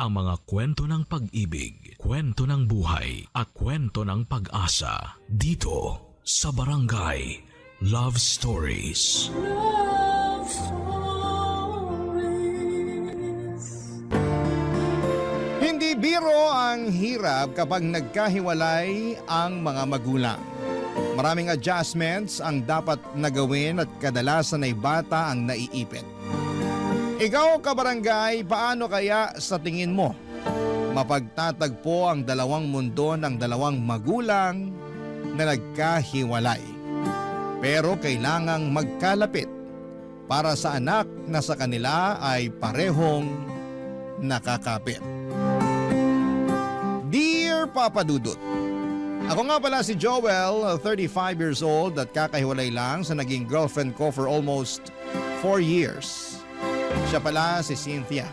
ang mga kwento ng pag-ibig, kwento ng buhay at kwento ng pag-asa dito sa Barangay Love Stories. Love Stories. Hindi biro ang hirap kapag nagkahiwalay ang mga magulang. Maraming adjustments ang dapat nagawin at kadalasan ay bata ang naiipit. Ikaw, kabarangay, paano kaya sa tingin mo mapagtatagpo ang dalawang mundo ng dalawang magulang na nagkahiwalay? Pero kailangang magkalapit para sa anak na sa kanila ay parehong nakakapit. Dear Papa Dudut, ako nga pala si Joel, 35 years old at kakahiwalay lang sa naging girlfriend ko for almost 4 years. Siya pala si Cynthia.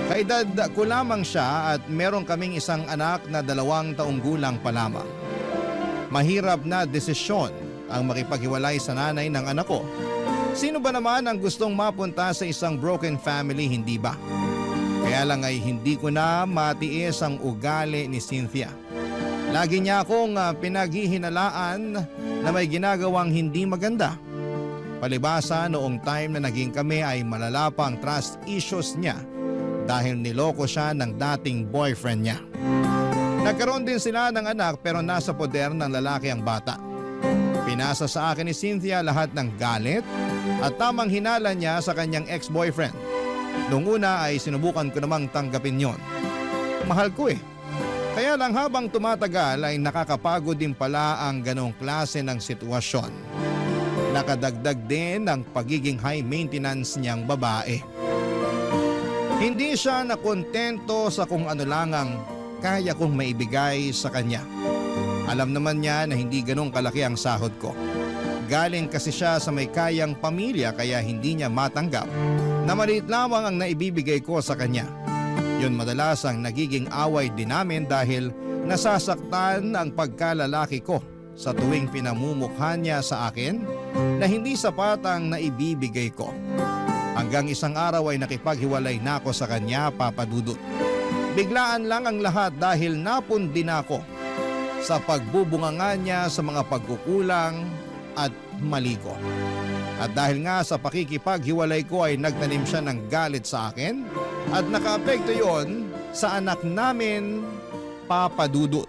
Kaedad ko lamang siya at meron kaming isang anak na 2 taong gulang pa lamang. Mahirap na desisyon ang makipaghiwalay sa nanay ng anak ko. Sino ba naman ang gustong mapunta sa isang broken family, hindi ba? Kaya lang ay hindi ko na matiis ang ugali ni Cynthia. Lagi niya akong pinaghihinalaan na may ginagawang hindi maganda. Palibasa noong time na naging kami ay malala pa ang trust issues niya dahil niloko siya ng dating boyfriend niya. Nagkaroon din sila ng anak pero nasa poder ng lalaki ang bata. Pinasa sa akin ni Cynthia lahat ng galit at tamang hinala niya sa kanyang ex-boyfriend. Noong una ay sinubukan ko namang tanggapin yon. Mahal ko eh. Kaya lang habang tumatagal ay nakakapagod din pala ang ganong klase ng sitwasyon. Nakadagdag din ang pagiging high maintenance niyang babae. Hindi siya nakontento sa kung ano lang ang kaya kong maibigay sa kanya. Alam naman niya na hindi ganong kalaki ang sahod ko. Galing kasi siya sa may kayang pamilya kaya hindi niya matanggap na maliit lamang ang naibibigay ko sa kanya. Yun madalas ang nagiging away din namin dahil nasasaktan ang pagkalalaki ko sa tuwing pinamumukha niya sa akin na hindi sapat ang naibibigay ko. Hanggang isang araw ay nakipaghiwalay na ako sa kanya, Papa Dudut. Biglaan lang ang lahat dahil napundi na ako sa pagbubunganga niya sa mga pagkukulang at mali ko. At dahil nga sa pakikipaghiwalay ko ay nagtanim siya ng galit sa akin at nakaapekto yon sa anak namin, Papa Dudut.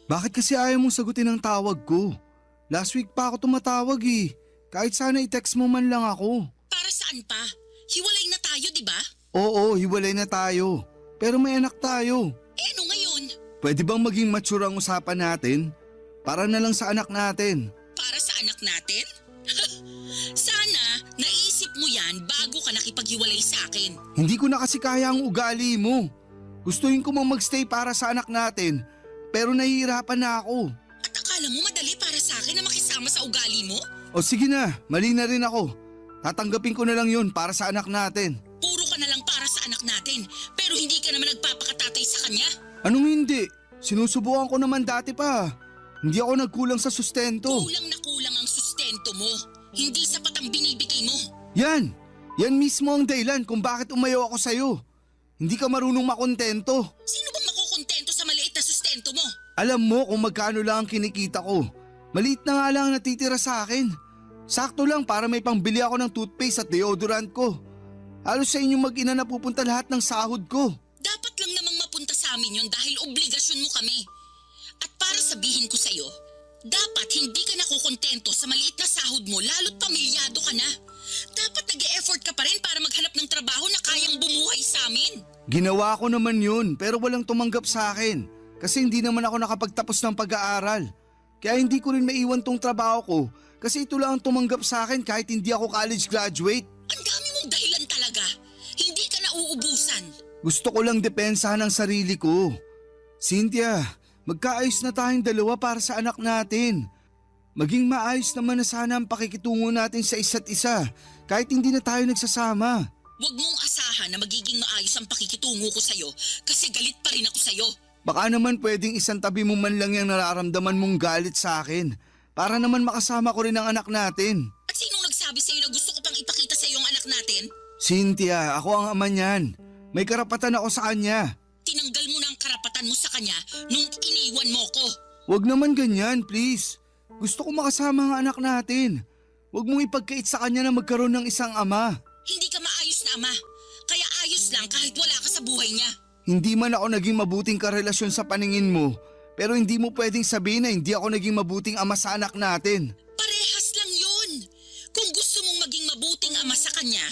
Bakit kasi ayaw mong sagutin ang tawag ko? Last week pa ako tumatawag eh. Kahit sana i-text mo man lang ako. Para saan pa? Hiwalay na tayo, di ba? Oo, hiwalay na tayo. Pero may anak tayo. Eh ano ngayon? Pwede bang maging mature ang usapan natin? Para na lang sa anak natin. Para sa anak natin? Sana naisip mo yan bago ka nakipaghiwalay sa akin. Hindi ko na kasi kaya ang ugali mo. Gustuhin ko mang magstay para sa anak natin. Pero nahihirapan na ako. At akala mo madali para sa akin na makisama sa ugali mo? O sige na, mali na rin ako. Tatanggapin ko na lang yun para sa anak natin. Puro ka na lang para sa anak natin, pero hindi ka naman nagpapakatatay sa kanya? Anong hindi? Sinusubukan ko naman dati pa. Hindi ako nagkulang sa sustento. Kulang na kulang ang sustento mo. Hindi sapat ang binibigay mo. Yan! Yan mismo ang dahilan kung bakit umayaw ako sa'yo. Hindi ka marunong makontento. Sino bang makukontento sa maliit na sustento mo? Alam mo kung magkano lang ang kinikita ko. Maliit na nga lang ang natitira sa akin. Sakto lang para may pangbili ako ng toothpaste at deodorant ko. Halos sa inyong mag-ina na pupunta lahat ng sahod ko. Dapat lang namang mapunta sa amin yun dahil obligasyon mo kami. At para sabihin ko sa'yo, dapat hindi ka nakukontento sa maliit na sahod mo lalo't pamilyado ka na. Dapat nag-e-effort ka pa rin para maghanap ng trabaho na kayang bumuhay sa amin. Ginawa ko naman yun pero walang tumanggap sa akin. Kasi hindi naman ako nakapagtapos ng pag-aaral. Kaya hindi ko rin maiwan tong trabaho ko kasi ito lang ang tumanggap sa akin kahit hindi ako college graduate. Ang dami mong dahilan talaga. Hindi ka na uubusan. Gusto ko lang depensahan ang sarili ko. Cynthia, magkaayos na tayong dalawa para sa anak natin. Maging maayos naman na sana ang pakikitungo natin sa isa't isa kahit hindi na tayo nagsasama. Huwag mong asahan na magiging maayos ang pakikitungo ko sa'yo kasi galit pa rin ako sa'yo. Baka naman pwedeng isang tabi mo man lang yung nararamdaman mong galit sa akin para naman makasama ko rin ang anak natin. At sinong nagsabi sa'yo na gusto ko pang ipakita sa'yo ang anak natin? Cynthia, ako ang ama niyan. May karapatan ako sa kanya. Tinanggal mo na ang karapatan mo sa kanya nung iniwan mo ko. Huwag naman ganyan, please. Gusto ko makasama ang anak natin. Huwag mong ipagkait sa kanya na magkaroon ng isang ama. Hindi ka maayos na ama. Kaya ayos lang kahit wala ka sa buhay niya. Hindi man ako naging mabuting karelasyon sa paningin mo, pero hindi mo pwedeng sabihin na hindi ako naging mabuting ama sa anak natin. Parehas lang yun. Kung gusto mong maging mabuting ama sa kanya,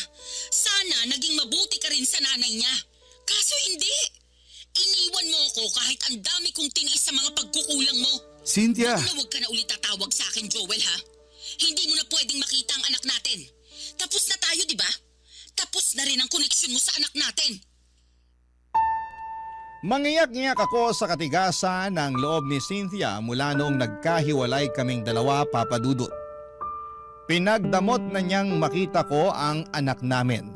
sana naging mabuti ka rin sa nanay niya. Kaso hindi. Iniwan mo ako kahit ang dami kong tiniis sa mga pagkukulang mo. Cynthia! Huwag ka na ulit tatawag sa akin, Joel, ha? Hindi mo na pwedeng makita ang anak natin. Tapos na tayo, di ba? Tapos na rin ang koneksyon mo sa anak natin. Mangiyak-ngiyak ako sa katigasan ng loob ni Cynthia mula noong nagkahiwalay kaming dalawa, Papa Dudut. Pinagdamot na niyang makita ko ang anak namin.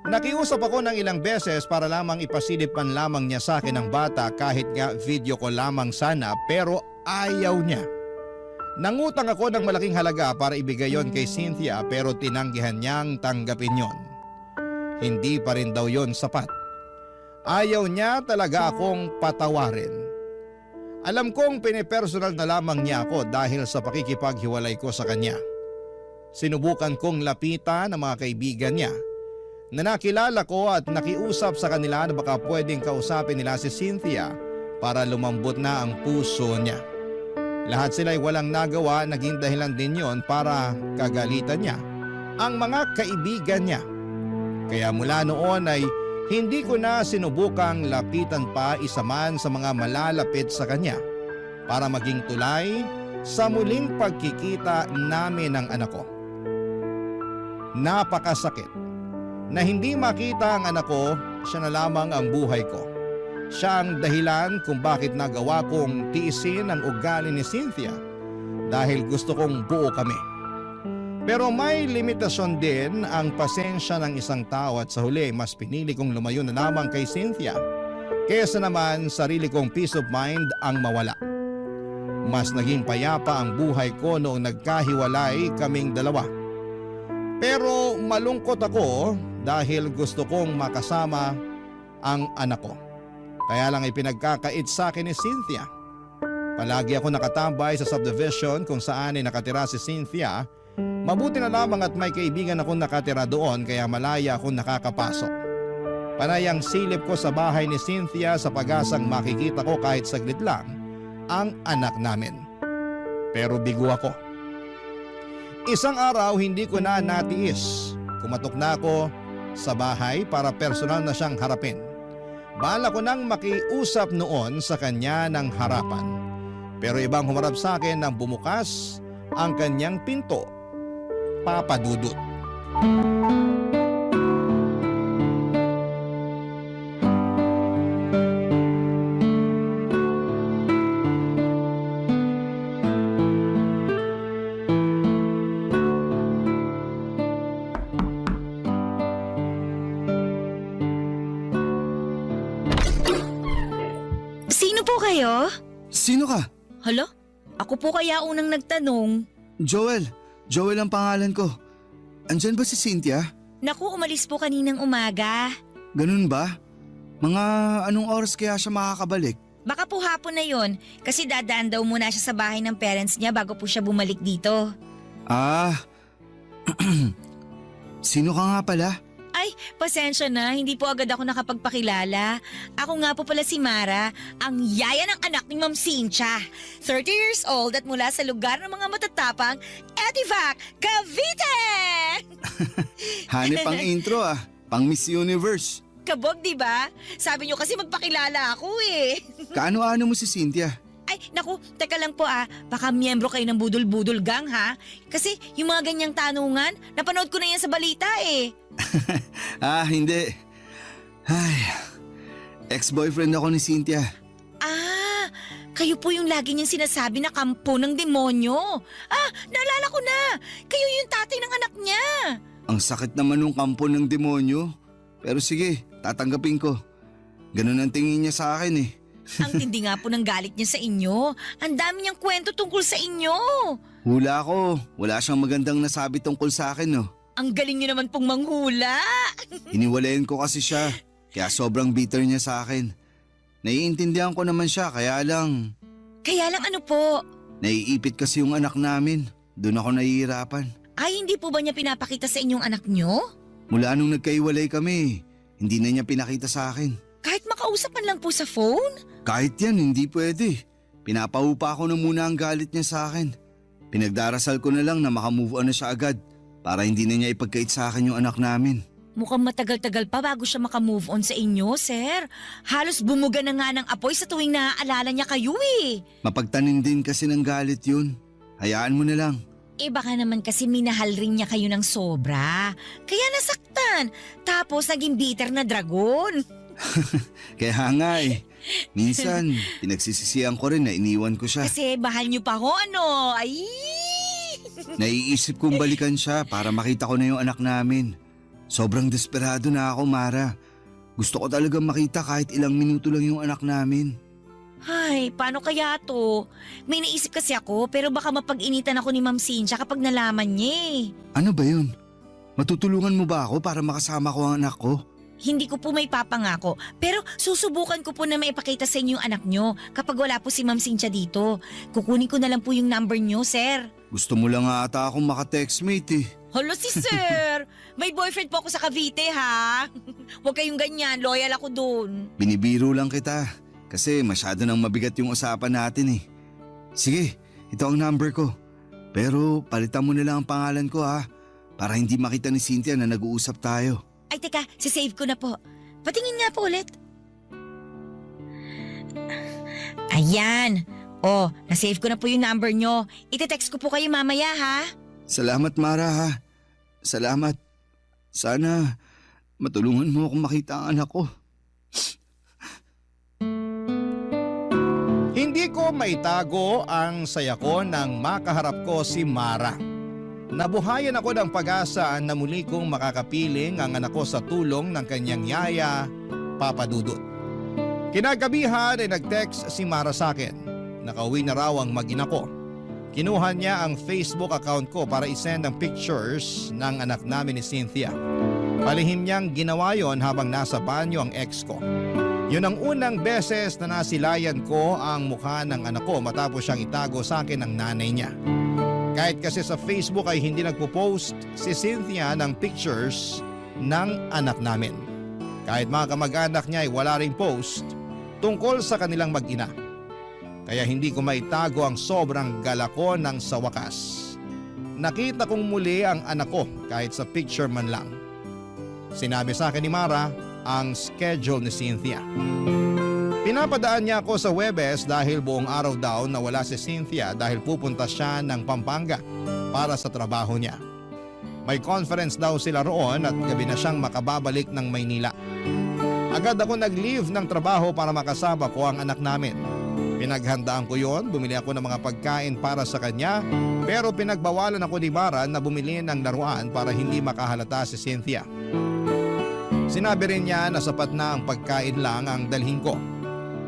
Nakiusap ako ng ilang beses para lamang ipasilip man lamang niya sa akin ang bata kahit nga video ko lamang sana pero ayaw niya. Nangutang ako ng malaking halaga para ibigay yon kay Cynthia pero tinanggihan niyang tanggapin yon. Hindi pa rin daw yon sapat. Ayaw niya talaga akong patawarin. Alam kong pinipersonal na lamang niya ako dahil sa pakikipaghiwalay ko sa kanya. Sinubukan kong lapitan ang mga kaibigan niya na nakilala ko at nakiusap sa kanila na baka pwedeng kausapin nila si Cynthia para lumambot na ang puso niya. Lahat sila'y walang nagawa, naging dahilan din yon para kagalitan niya ang mga kaibigan niya. Kaya mula noon ay hindi ko na sinubukang lapitan pa isa man sa mga malalapit sa kanya para maging tulay sa muling pagkikita namin ng anak ko. Napakasakit na hindi makita ang anak ko, siya na lamang ang buhay ko. Siya ang dahilan kung bakit nagawa kong tiisin ang ugali ni Cynthia dahil gusto kong buo kami. Pero may limitasyon din ang pasensya ng isang tao at sa huli mas pinili kong lumayo na lamang kay Cynthia kaysa naman sarili kong peace of mind ang mawala. Mas naging payapa ang buhay ko noong nagkahiwalay kaming dalawa. Pero malungkot ako dahil gusto kong makasama ang anak ko. Kaya lang ipinagkakait sa akin ni Cynthia. Palagi ako nakatambay sa subdivision kung saan ay nakatira si Cynthia. Mabuti na lamang at may kaibigan akong nakatira doon kaya malaya akong nakakapasok. Panay ang silip ko sa bahay ni Cynthia sa pag-asang makikita ko kahit saglit lang ang anak namin. Pero bigo ako. Isang araw hindi ko na natiis. Kumatok na ako sa bahay para personal na siyang harapin. Bala ko nang makiusap noon sa kanya ng harapan. Pero ibang humarap sa akin nang bumukas ang kanyang pinto. Papa Dudut. Sino po kayo? Sino ka? Hala? Ako po kaya unang nagtanong. Joel. Joel ang pangalan ko. Andyan ba si Cynthia? Naku, umalis po kaninang umaga. Ganun ba? Mga anong oras kaya siya makakabalik? Baka po hapon na yon kasi dadaan daw muna siya sa bahay ng parents niya bago po siya bumalik dito. Ah, sino ka nga pala? Ay, pasensya na, hindi po agad ako nakapagpakilala. Ako nga po pala si Mara, ang yaya ng anak ni Ma'am Cynthia. 30 years old at mula sa lugar ng mga matatapang, Etivac, Cavite! Hanep ang intro pang Miss Universe. Kabog, di ba? Sabi niyo kasi magpakilala ako eh. Kaano-ano mo si Cynthia? Ay, naku, teka lang po baka miyembro kayo ng Budol-Budol Gang ha? Kasi yung mga ganyang tanungan, napanood ko na yan sa balita eh. Hindi. Ay, ex-boyfriend ako ni Cynthia. Kayo po yung lagi niyang sinasabi na kampo ng demonyo. Naalala ko na. Kayo yung tatay ng anak niya. Ang sakit naman nung kampo ng demonyo. Pero sige, tatanggapin ko. Ganun ang tingin niya sa akin eh. Ang tindi nga po ng galit niya sa inyo. Ang dami niyang kwento tungkol sa inyo. Hula ko, wala siyang magandang nasabi tungkol sa akin no. Ang galing niyo naman pong manghula. Hiniwalayan ko kasi siya, kaya sobrang bitter niya sa akin. Naiintindihan ko naman siya, kaya lang Kaya lang ano po? naiipit kasi yung anak namin. Doon ako nahihirapan. Ay, hindi po ba niya pinapakita sa inyong anak niyo? Mula nung nagkaiwalay kami, hindi na niya pinakita sa akin. Kahit makausapan lang po sa phone? Kahit yan, hindi pwede. Pinapaupa ko na muna ang galit niya sa akin. Pinagdarasal ko na lang na makamove on na siya agad para hindi na niya ipagkait sa akin yung anak namin. Mukhang matagal-tagal pa bago siya makamove on sa inyo, sir. Halos bumuga na nga ng apoy sa tuwing naaalala niya kayo eh. Mapagtanim din kasi ng galit yun. Hayaan mo na lang. Baka naman kasi minahal rin niya kayo ng sobra. Kaya nasaktan. Tapos naging bitter na dragon. Kaya nga eh. Minsan, pinagsisisihan ko rin na iniwan ko siya. Kasi bahal niyo pa ho, ano? Ay! Naiisip kong balikan siya para makita ko na yung anak namin. Sobrang desperado na ako, Mara. Gusto ko talagang makita kahit ilang minuto lang yung anak namin. Ay, paano kaya to? May naisip kasi ako pero baka mapag-initan ako ni Ma'am Cynthia kapag nalaman niya eh. Ano ba yun? Matutulungan mo ba ako para makasama ko ang anak ko? Hindi ko po may papangako pero susubukan ko po na maipakita sa inyo yung anak nyo kapag wala po si Ma'am Cynthia dito. Kukunin ko na lang po yung number nyo, sir. Gusto mo lang nga ata akong makatextmate eh. Hala si sir! May boyfriend po ako sa Cavite ha? Huwag kayong ganyan, loyal ako dun. Binibiro lang kita kasi masyado nang mabigat yung usapan natin eh. Sige, ito ang number ko. Pero palitan mo na lang ang pangalan ko para hindi makita ni Cynthia na nag-uusap tayo. Ay teka, sisave ko na po. Patingin nga po ulit. Ayan. Nasave ko na po yung number nyo. Ite-text ko po kayo mamaya ha? Salamat Mara Salamat. Sana matulungan mo akong makita ang anak ko. Hindi ko maitago ang saya ko nang makaharap ko si Mara. Nabuhayan ako ng pag-asa na muli kong makakapiling ang anak ko sa tulong ng kanyang yaya, Papa Dudut. Kinagabihan ay nag-text si Mara sa akin. Nakauwi na raw ang mag-ina ko. Kinuha niya ang Facebook account ko para isend ang pictures ng anak namin ni Cynthia. Palihim niyang ginawa yon habang nasa banyo ang ex ko. Yun ang unang beses na nasilayan ko ang mukha ng anak ko matapos siyang itago sa akin ng nanay niya. Kahit kasi sa Facebook ay hindi nagpo-post si Cynthia ng pictures ng anak namin. Kahit mga kamag-anak niya ay wala ring post tungkol sa kanilang mag-ina. Kaya hindi ko maitago ang sobrang gala ko nang sa wakas. Nakita kong muli ang anak ko kahit sa picture man lang. Sinabi sa akin ni Mara ang schedule ni Cynthia. Pinapadaan niya ako sa Huwebes dahil buong araw daw na wala si Cynthia dahil pupunta siya ng Pampanga para sa trabaho niya. May conference daw sila roon at gabi na siyang makababalik ng Maynila. Agad ako nag-leave ng trabaho para makasama ko ang anak namin. Pinaghandaan ko yon, bumili ako ng mga pagkain para sa kanya pero pinagbawalan ako ni Mara na bumili ng laruan para hindi makahalata si Cynthia. Sinabi rin niya na sapat na ang pagkain lang ang dalhin ko.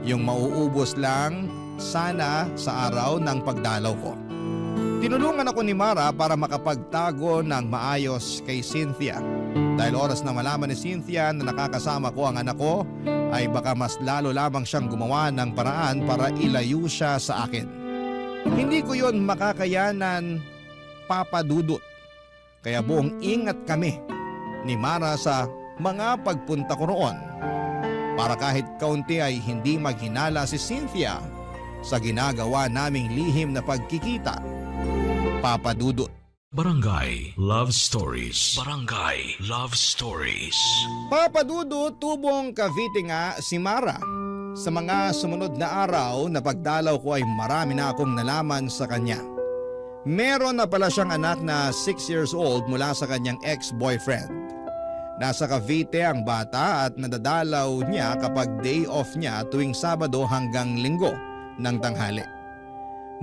Yung mauubos lang sana sa araw ng pagdalaw ko. Tinulungan ako ni Mara para makapagtago ng maayos kay Cynthia. Dahil oras na malaman ni Cynthia na nakakasama ko ang anak ko, ay baka mas lalo lamang siyang gumawa ng paraan para ilayo siya sa akin. Hindi ko yon makakayanan, Papa Dudut. Kaya buong ingat kami ni Mara sa mga pagpunta ko roon. Para kahit kaunti ay hindi maghinala si Cynthia sa ginagawa naming lihim na pagkikita, Papa Dudut. Barangay Love Stories. Barangay Love Stories. Papadudot, tubong Cavite nga si Mara. Sa mga sumunod na araw na pagdalaw ko ay marami na akong nalaman sa kanya. Meron na pala siyang anak na 6 years old mula sa kanyang ex-boyfriend. Nasa Cavite ang bata at nadadalaw niya kapag day off niya tuwing Sabado hanggang Linggo ng tanghali.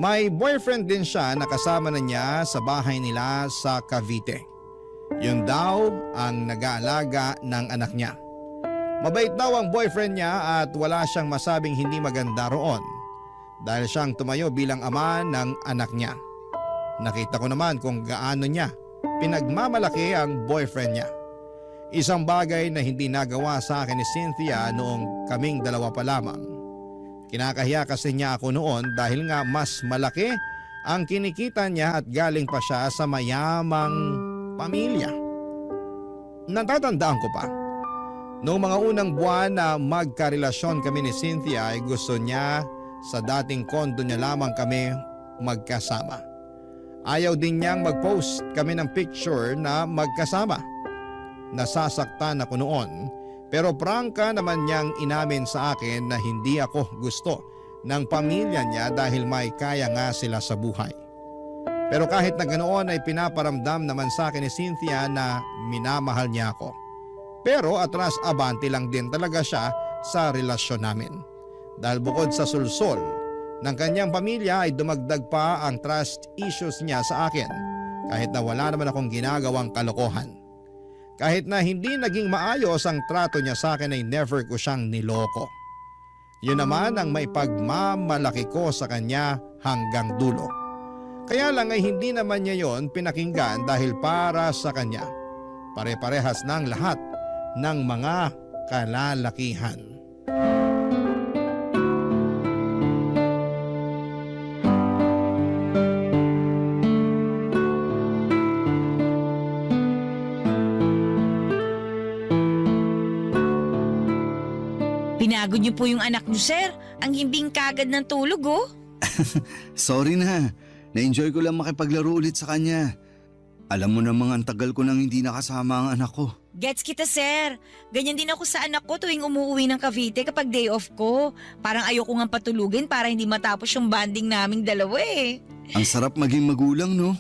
May boyfriend din siya na kasama na niya sa bahay nila sa Cavite. Yun daw ang nag-aalaga ng anak niya. Mabait daw ang boyfriend niya at wala siyang masabing hindi maganda roon dahil siyang tumayo bilang ama ng anak niya. Nakita ko naman kung gaano niya pinagmamalaki ang boyfriend niya. Isang bagay na hindi nagawa sa akin ni Cynthia noong kaming dalawa pa lamang. Kinakahiya kasi niya ako noon dahil nga mas malaki ang kinikita niya at galing pa siya sa mayamang pamilya. Natatandaan ko pa, noong mga unang buwan na magkarelasyon kami ni Cynthia ay gusto niya sa dating kondo niya lamang kami magkasama. Ayaw din niyang mag-post kami ng picture na magkasama. Nasasaktan ako noon. Pero prangka naman niyang inamin sa akin na hindi ako gusto ng pamilya niya dahil may kaya nga sila sa buhay. Pero kahit na ganoon ay pinaparamdam naman sa akin ni Cynthia na minamahal niya ako. Pero atras abante lang din talaga siya sa relasyon namin. Dahil bukod sa sulsol ng kanyang pamilya ay dumagdag pa ang trust issues niya sa akin kahit na wala naman akong ginagawang kalokohan. Kahit na hindi naging maayos ang trato niya sa akin ay never ko siyang niloko. Yun naman ang may pagmamalaki ko sa kanya hanggang dulo. Kaya lang ay hindi naman niya yon pinakinggan dahil para sa kanya, pare-parehas ng lahat ng mga kalalakihan. Pinagod niyo po yung anak niyo, sir. Ang himbing kagad ng tulog, oh. Sorry na. Na-enjoy ko lang makipaglaro ulit sa kanya. Alam mo namang ang tagal ko nang hindi nakasama ang anak ko. Gets kita, sir. Ganyan din ako sa anak ko tuwing umuwi ng Cavite kapag day off ko. Parang ayoko nga patulugin para hindi matapos yung bonding naming dalawa eh. Ang sarap maging magulang, no?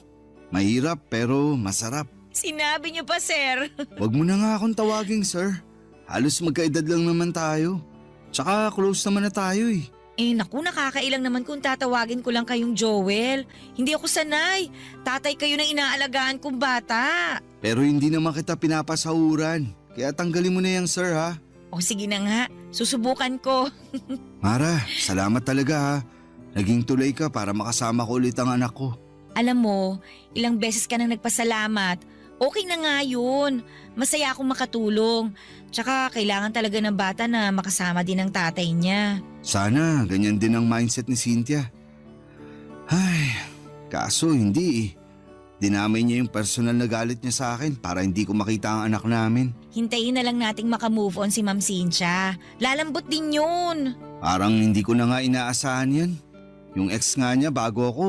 Mahirap pero masarap. Sinabi niyo pa, sir. Wag mo na nga akong tawaging sir. Halos magkaedad lang naman tayo. Tsaka close naman na tayo eh. Eh naku, nakakailang naman kung tatawagin ko lang kayong Joel. Hindi ako sanay. Tatay kayo ng inaalagaan kong bata. Pero hindi naman kita pinapasahuran. Kaya tanggalin mo na yung sir ha. O sige na nga, susubukan ko. Mara, salamat talaga ha. Naging tulay ka para makasama ko ulit ang anak ko. Alam mo, ilang beses ka nang nagpasalamat. Okay na nga yun. Masaya akong makatulong. Tsaka kailangan talaga ng bata na makasama din ang tatay niya. Sana ganyan din ang mindset ni Cynthia. Ay, kaso hindi eh. Dinamay niya yung personal na galit niya sa akin para hindi ko makita ang anak namin. Hintayin na lang nating makamove on si Ma'am Cynthia. Lalambot din yun. Parang hindi ko na nga inaasahan yan. Yung ex nga niya bago ako,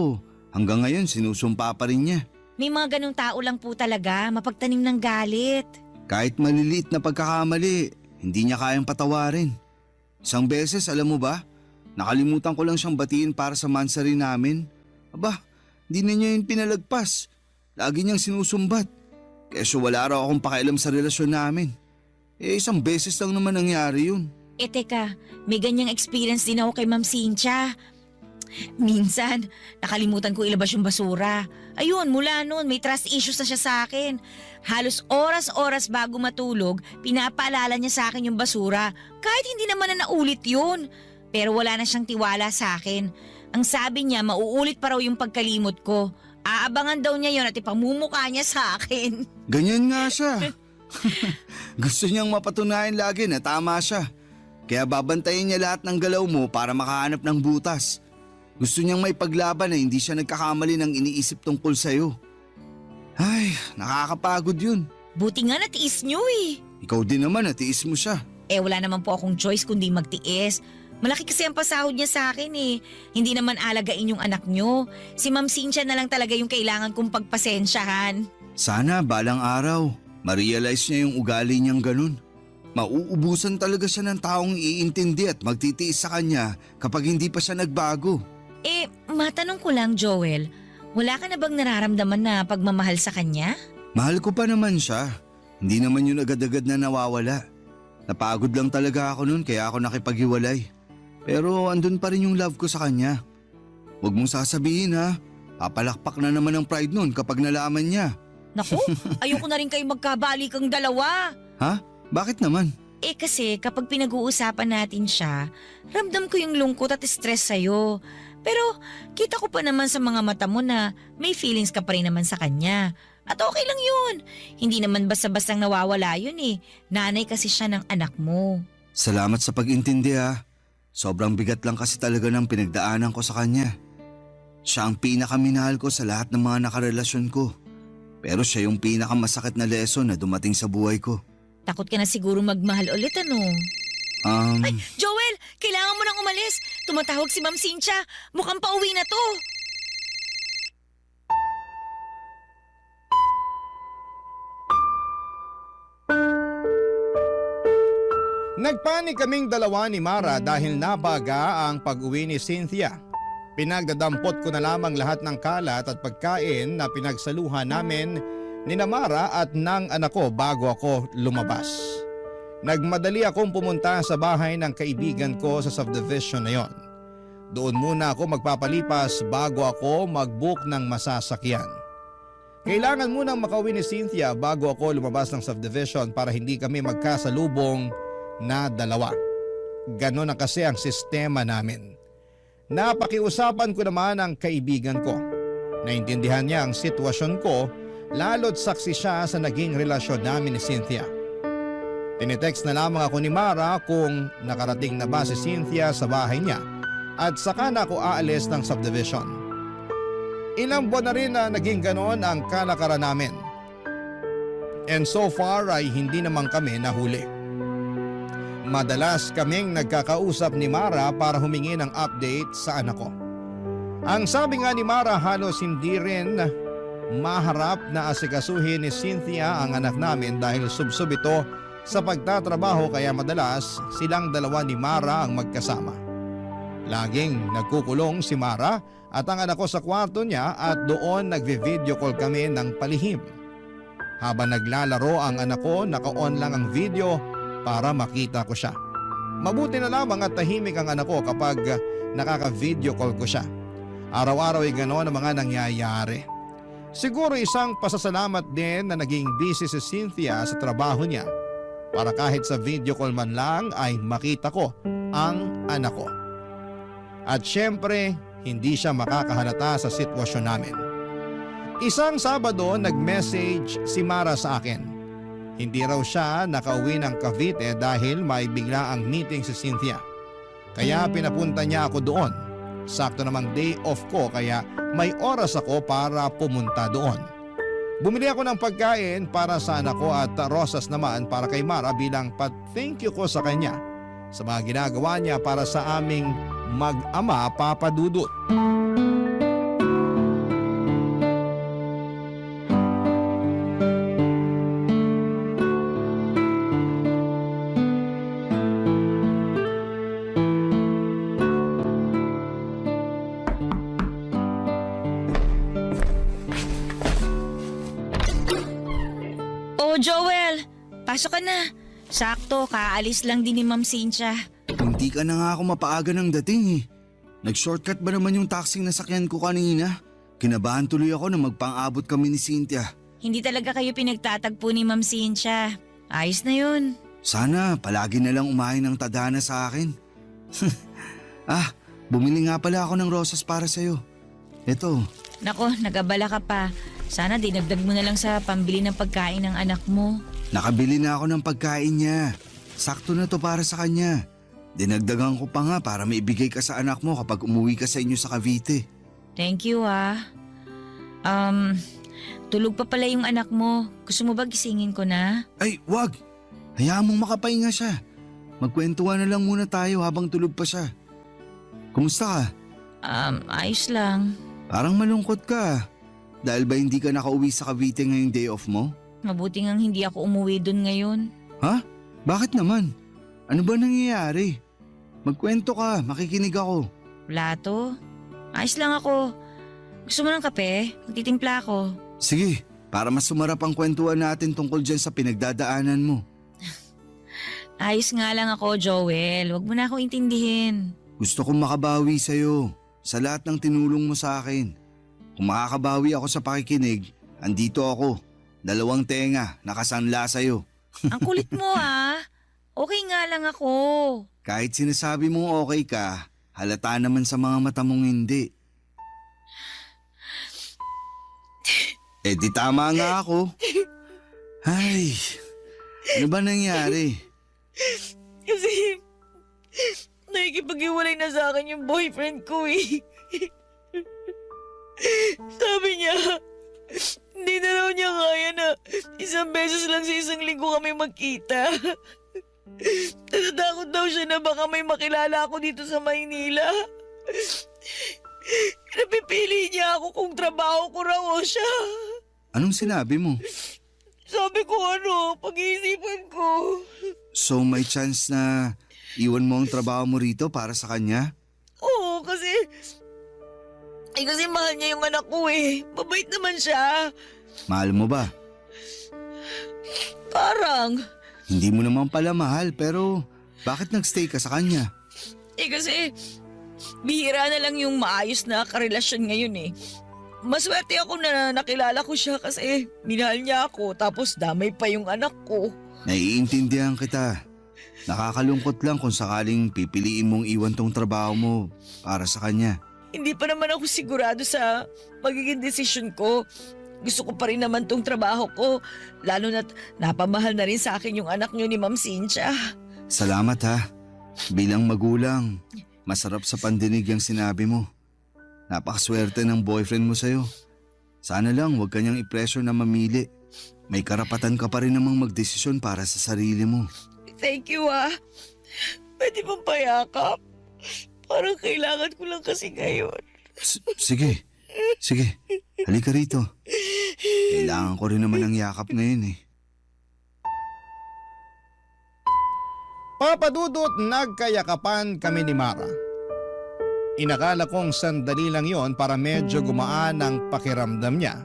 hanggang ngayon sinusumpa pa rin niya. May mga ganong tao lang po talaga, mapagtanim ng galit. Kahit maliliit na pagkakamali, hindi niya kayang patawarin. Isang beses, alam mo ba, nakalimutan ko lang siyang batiin para sa mansari namin. Aba, hindi na niya yun pinalagpas. Lagi niyang sinusumbat. Keso wala raw akong pakialam sa relasyon namin. Eh, isang beses lang naman nangyari yun. Eh teka, may ganyang experience din ako kay Ma'am Cynthia. Minsan, nakalimutan ko ilabas yung basura. Ayun, mula noon may trust issues na siya sa akin. Halos oras-oras bago matulog, pinapaalala niya sa akin yung basura. Kahit hindi naman na naulit yun. Pero wala na siyang tiwala sa akin. Ang sabi niya, mauulit pa raw yung pagkalimot ko. Aabangan daw niya yun at ipamumukha niya sa akin. Ganyan nga siya. Gusto niyang mapatunayan lagi na tama siya. Kaya babantayin niya lahat ng galaw mo para makahanap ng butas. Gusto niyang may paglaban na hindi siya nagkakamali ng iniisip tungkol sa'yo. Ay, nakakapagod yun. Buti nga natiis niyo eh. Ikaw din naman, natiis mo siya. Eh wala naman po akong choice kundi magtiis. Malaki kasi ang pasahod niya sa akin eh. Hindi naman alagain yung anak niyo. Si Ma'am Cynthia na lang talaga yung kailangan kong pagpasensyahan. Sana balang araw, ma-realize niya yung ugali niyang ganun. Mauubusan talaga siya ng taong iintindi at magtitiis sa kanya kapag hindi pa siya nagbago. Eh, matanong ko lang Joel, wala ka na bang nararamdaman na pagmamahal sa kanya? Mahal ko pa naman siya. Hindi naman yun agad-agad na nawawala. Napagod lang talaga ako nun kaya ako nakipaghiwalay. Pero andun pa rin yung love ko sa kanya. Huwag mong sasabihin ha, papalakpak na naman ang pride nun kapag nalaman niya. Naku, ayoko na rin kayo magkabalikan dalawa. Ha? Bakit naman? Eh kasi kapag pinag-uusapan natin siya, ramdam ko yung lungkot at stress sa'yo. Pero kita ko pa naman sa mga mata mo na may feelings ka pa rin naman sa kanya. At okay lang yun. Hindi naman basta-bastang nawawala yun eh. Nanay kasi siya ng anak mo. Salamat sa pag-intindi ha. Sobrang bigat lang kasi talaga ng pinagdaanan ko sa kanya. Siya ang pinakaminahal ko sa lahat ng mga nakarelasyon ko. Pero siya yung pinakamasakit na lesson na dumating sa buhay ko. Takot ka na siguro magmahal ulit ano? Ay, Joel! Kailangan mo nang umalis! Tumatawag si Ma'am Cynthia! Mukhang pauwi na to! Nagpanik kaming dalawa ni Mara dahil nabaga ang pag-uwi ni Cynthia. Pinagdadampot ko na lamang lahat ng kalat at pagkain na pinagsaluhan namin ni Mara at ng anak ko bago ako lumabas. Nagmadali akong pumunta sa bahay ng kaibigan ko sa subdivision na yon. Doon muna ako magpapalipas bago ako mag-book ng masasakyan. Kailangan munang makauwi ni Cynthia bago ako lumabas ng subdivision para hindi kami magkasalubong na dalawa. Ganon na kasi ang sistema namin. Napakiusapan ko naman ang kaibigan ko. Naintindihan niya ang sitwasyon ko, lalo't saksi siya sa naging relasyon namin ni Cynthia. Tinitext na lamang ako ni Mara kung nakarating na ba si Cynthia sa bahay niya at saka na ako aalis ng subdivision. Ilang buwan na rin na naging ganon ang kalakaran namin. And so far ay hindi naman kami nahuli. Madalas kaming nagkakausap ni Mara para humingi ng update sa anak ko. Ang sabi nga ni Mara, halos hindi rin maharap na asikasuhin ni Cynthia ang anak namin dahil subsob ito sa pagtatrabaho kaya madalas silang dalawa ni Mara ang magkasama. Laging nagkukulong si Mara at ang anak ko sa kwarto niya at doon nagvi-video call kami ng palihim. Habang naglalaro ang anak ko, naka-on lang ang video para makita ko siya. Mabuti na lamang at tahimik ang anak ko kapag nakaka-video call ko siya. Araw-araw ay gano'n ang mga nangyayari. Siguro isang pasasalamat din na naging busy si Cynthia sa trabaho niya para kahit sa video call man lang ay makita ko ang anak ko. At syempre, hindi siya makakahalata sa sitwasyon namin. Isang Sabado nag-message si Mara sa akin. Hindi raw siya nakauwi ng Cavite dahil may bigla ang meeting si Cynthia. Kaya pinapunta niya ako doon. Sakto namang day off ko kaya may oras ako para pumunta doon. Bumili ako ng pagkain para sa anak ko at rosas naman para kay Mara bilang thank you ko sa kanya sa mga ginagawa niya para sa aming mag-ama Papa Dudut. Oh Joel, pasok ka na. Sakto, kaalis lang din ni Ma'am Cynthia. Hindi ka na nga ako mapaaga ng dating eh. Nag-shortcut ba naman yung taxing nasakyan ko kanina? Kinabahan tuloy ako na magpang-abot kami ni Cynthia. Hindi talaga kayo pinagtatagpo ni Ma'am Cynthia. Ayos na yun. Sana palagi na lang umain ng tadhana sa akin. Bumili nga pala ako ng rosas para sa'yo. Ito. Nako, nag-abala ka pa. Sana dinagdag mo na lang sa pambili ng pagkain ng anak mo. Nakabili na ako ng pagkain niya. Sakto na to para sa kanya. Dinagdagan ko pa nga para maibigay ka sa anak mo kapag umuwi ka sa inyo sa Cavite. Thank you tulog pa pala yung anak mo. Gusto mo ba gisingin ko na? Ay, wag. Hayaan mong makapahinga siya. magkwentuhan na lang muna tayo habang tulog pa siya. Kumusta ka? Ayos lang. Parang malungkot ka. Dahil ba hindi ka nakauwi sa Cavite ngayong day off mo? Mabuti ngang hindi ako umuwi dun ngayon. Ha? Bakit naman? Ano ba nangyayari? Magkwento ka, makikinig ako. Wala to. Ayos lang ako. Gusto mo ng kape? Magtitimpla ako. Sige, para mas sumarap ang kwentuhan natin tungkol dyan sa pinagdadaanan mo. Ayos nga lang ako, Joel. Huwag mo na akong intindihin. Gusto kong makabawi sa'yo sa lahat ng tinulong mo sa akin. Kung makakabawi ako sa pakikinig, andito ako. 2 tenga, nakasanla sa'yo. Ang kulit mo Okay nga lang ako. Kahit sinasabi mong okay ka, halata naman sa mga mata mong hindi. Di tama nga ako. Ay, ano ba nangyari? Kasi nakikipag-iwalay na sa akin yung boyfriend ko Sabi niya, hindi na raw niya kaya na 1 beses lang sa 1 linggo kami magkita. Natatakot daw siya na baka may makilala ako dito sa Maynila. Napipili niya ako kung trabaho ko raw o siya. Anong sinabi mo? Sabi ko pag-iisipan ko. So may chance na iwan mo ang trabaho mo rito para sa kanya? Oo, kasi mahal niya yung anak ko Mabait naman siya. Mahal mo ba? Parang. Hindi mo naman pala mahal, pero bakit nagstay ka sa kanya? Kasi bihira na lang yung maayos na karelasyon ngayon Maswerte ako na nakilala ko siya kasi minahal niya ako tapos damay pa yung anak ko. Naiintindihan kita. Nakakalungkot lang kung sakaling pipiliin mong iwan tong trabaho mo para sa kanya. Hindi pa naman ako sigurado sa magiging desisyon ko. Gusto ko pa rin naman tong trabaho ko, lalo na't napamahal na rin sa akin yung anak niyo ni Ma'am Cynthia. Salamat ha. Bilang magulang, masarap sa pandinig yung sinabi mo. Napakaswerte ng boyfriend mo sa'yo. Sana lang huwag kanyang i-pressure na mamili. May karapatan ka pa rin namang magdesisyon para sa sarili mo. Thank you Pwede bang payakap? Parang kailangan ko lang kasi ngayon. Sige. Halika rito. Kailangan ko rin naman ng yakap ngayon Papadudot, nagkayakapan kami ni Mara. Inakala kong sandali lang yon para medyo gumaan ang pakiramdam niya.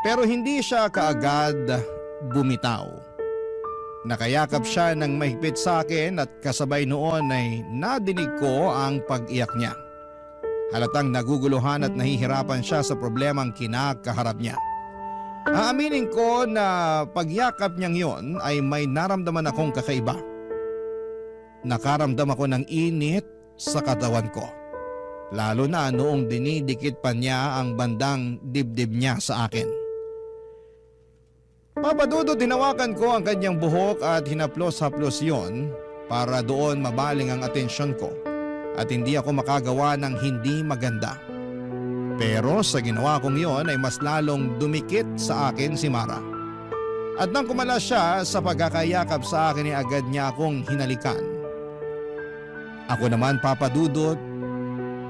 Pero hindi siya kaagad bumitaw. Nakayakap siya ng mahigpit sa akin at kasabay noon ay nadinig ko ang pag-iyak niya. Halatang naguguluhan at nahihirapan siya sa problemang kinakaharap niya. Aaminin ko na pagyakap niyang yon ay may naramdaman akong kakaiba. Nakaramdam ako ng init sa katawan ko. Lalo na noong dinidikit pa niya ang bandang dibdib niya sa akin. Papadudot, hinawakan ko ang kanyang buhok at hinaplos-haplos yon para doon mabaling ang atensyon ko at hindi ako makagawa ng hindi maganda. Pero sa ginawa kong yon ay mas lalong dumikit sa akin si Mara. At nang kumalas siya sa pagkakayakap sa akin ay agad niya akong hinalikan. Ako naman, Papadudot,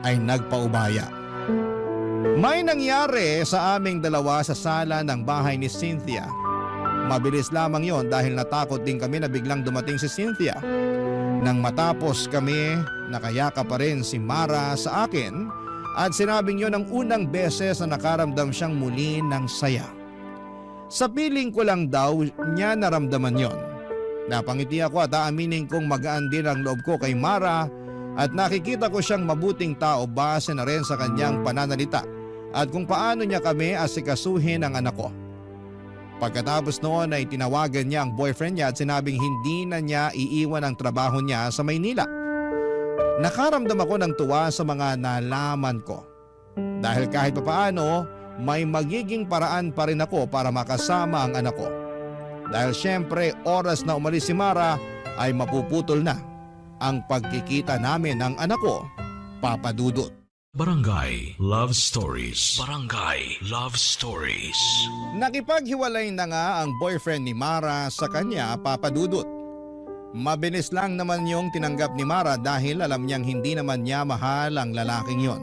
ay nagpaubaya. May nangyari sa aming dalawa sa sala ng bahay ni Cynthia. Mabilis lamang yon dahil natakot din kami na biglang dumating si Cynthia. Nang matapos kami, nakayakap pa rin si Mara sa akin at sinabing yon ang unang beses na nakaramdam siyang muli ng saya. Sa piling ko lang daw niya naramdaman yon. Napangiti ako at aaminin kong magaan din ang loob ko kay Mara at nakikita ko siyang mabuting tao base na rin sa kanyang pananalita at kung paano niya kami asikasuhin ang anak ko. Pagkatapos noon ay tinawagan niya ang boyfriend niya at sinabing hindi na niya iiwan ang trabaho niya sa Maynila. Nakaramdam ako ng tuwa sa mga nalaman ko. Dahil kahit papaano, may magiging paraan pa rin ako para makasama ang anak ko. Dahil syempre oras na umalis si Mara ay mapuputol na ang pagkikita namin ng anak ko, Papadudot. Barangay Love Stories. Barangay Love Stories. Nakipaghiwalay na nga ang boyfriend ni Mara sa kanya, Papadudot. Mabilis lang naman yung tinanggap ni Mara dahil alam niyang hindi naman niya mahal ang lalaking yon.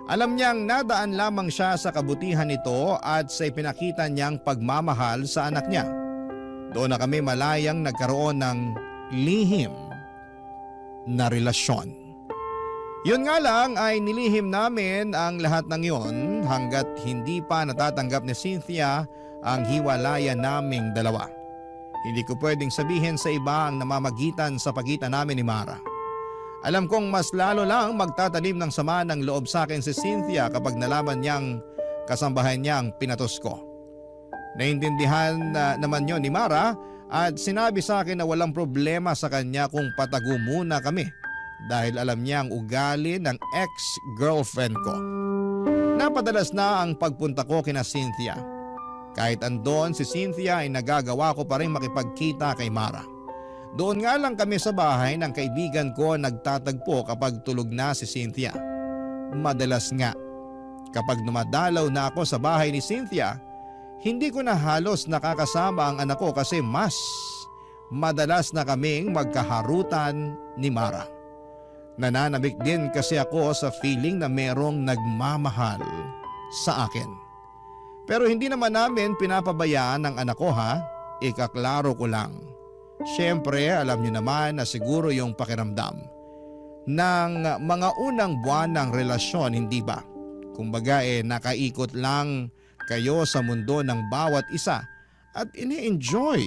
Alam niyang nadaan lamang siya sa kabutihan nito at sa ipinakita niyang pagmamahal sa anak niya. Doon na kami malayang nagkaroon ng lihim na relasyon. Yun nga lang ay nilihim namin ang lahat ng yon hanggat hindi pa natatanggap ni Cynthia ang hiwalayan naming dalawa. Hindi ko pwedeng sabihin sa iba ang namamagitan sa pagitan namin ni Mara. Alam kong mas lalo lang magtatanim ng sama ng loob sa akin si Cynthia kapag nalaman niyang kasambahay niya ang pinatos ko. Naintindihan naman yon ni Mara at sinabi sa akin na walang problema sa kanya kung patago muna kami dahil alam niya ang ugali ng ex-girlfriend ko. Napadalas na ang pagpunta ko kina Cynthia. Kahit andon si Cynthia ay nagagawa ko pa rin makipagkita kay Mara. Doon nga lang kami sa bahay ng kaibigan ko nagtatagpo kapag tulog na si Cynthia. Madalas nga, kapag dumadalaw na ako sa bahay ni Cynthia, hindi ko na halos nakakasama ang anak ko kasi mas madalas na kaming magkaharutan ni Mara. Nananabik din kasi ako sa feeling na merong nagmamahal sa akin. Pero hindi naman namin pinapabayaan ang anak ko ha, ikaklaro ko lang. Siyempre alam niyo naman na siguro yung pakiramdam ng mga unang buwan ng relasyon, hindi ba? Kumbaga nakaikot lang kayo sa mundo ng bawat isa at ini-enjoy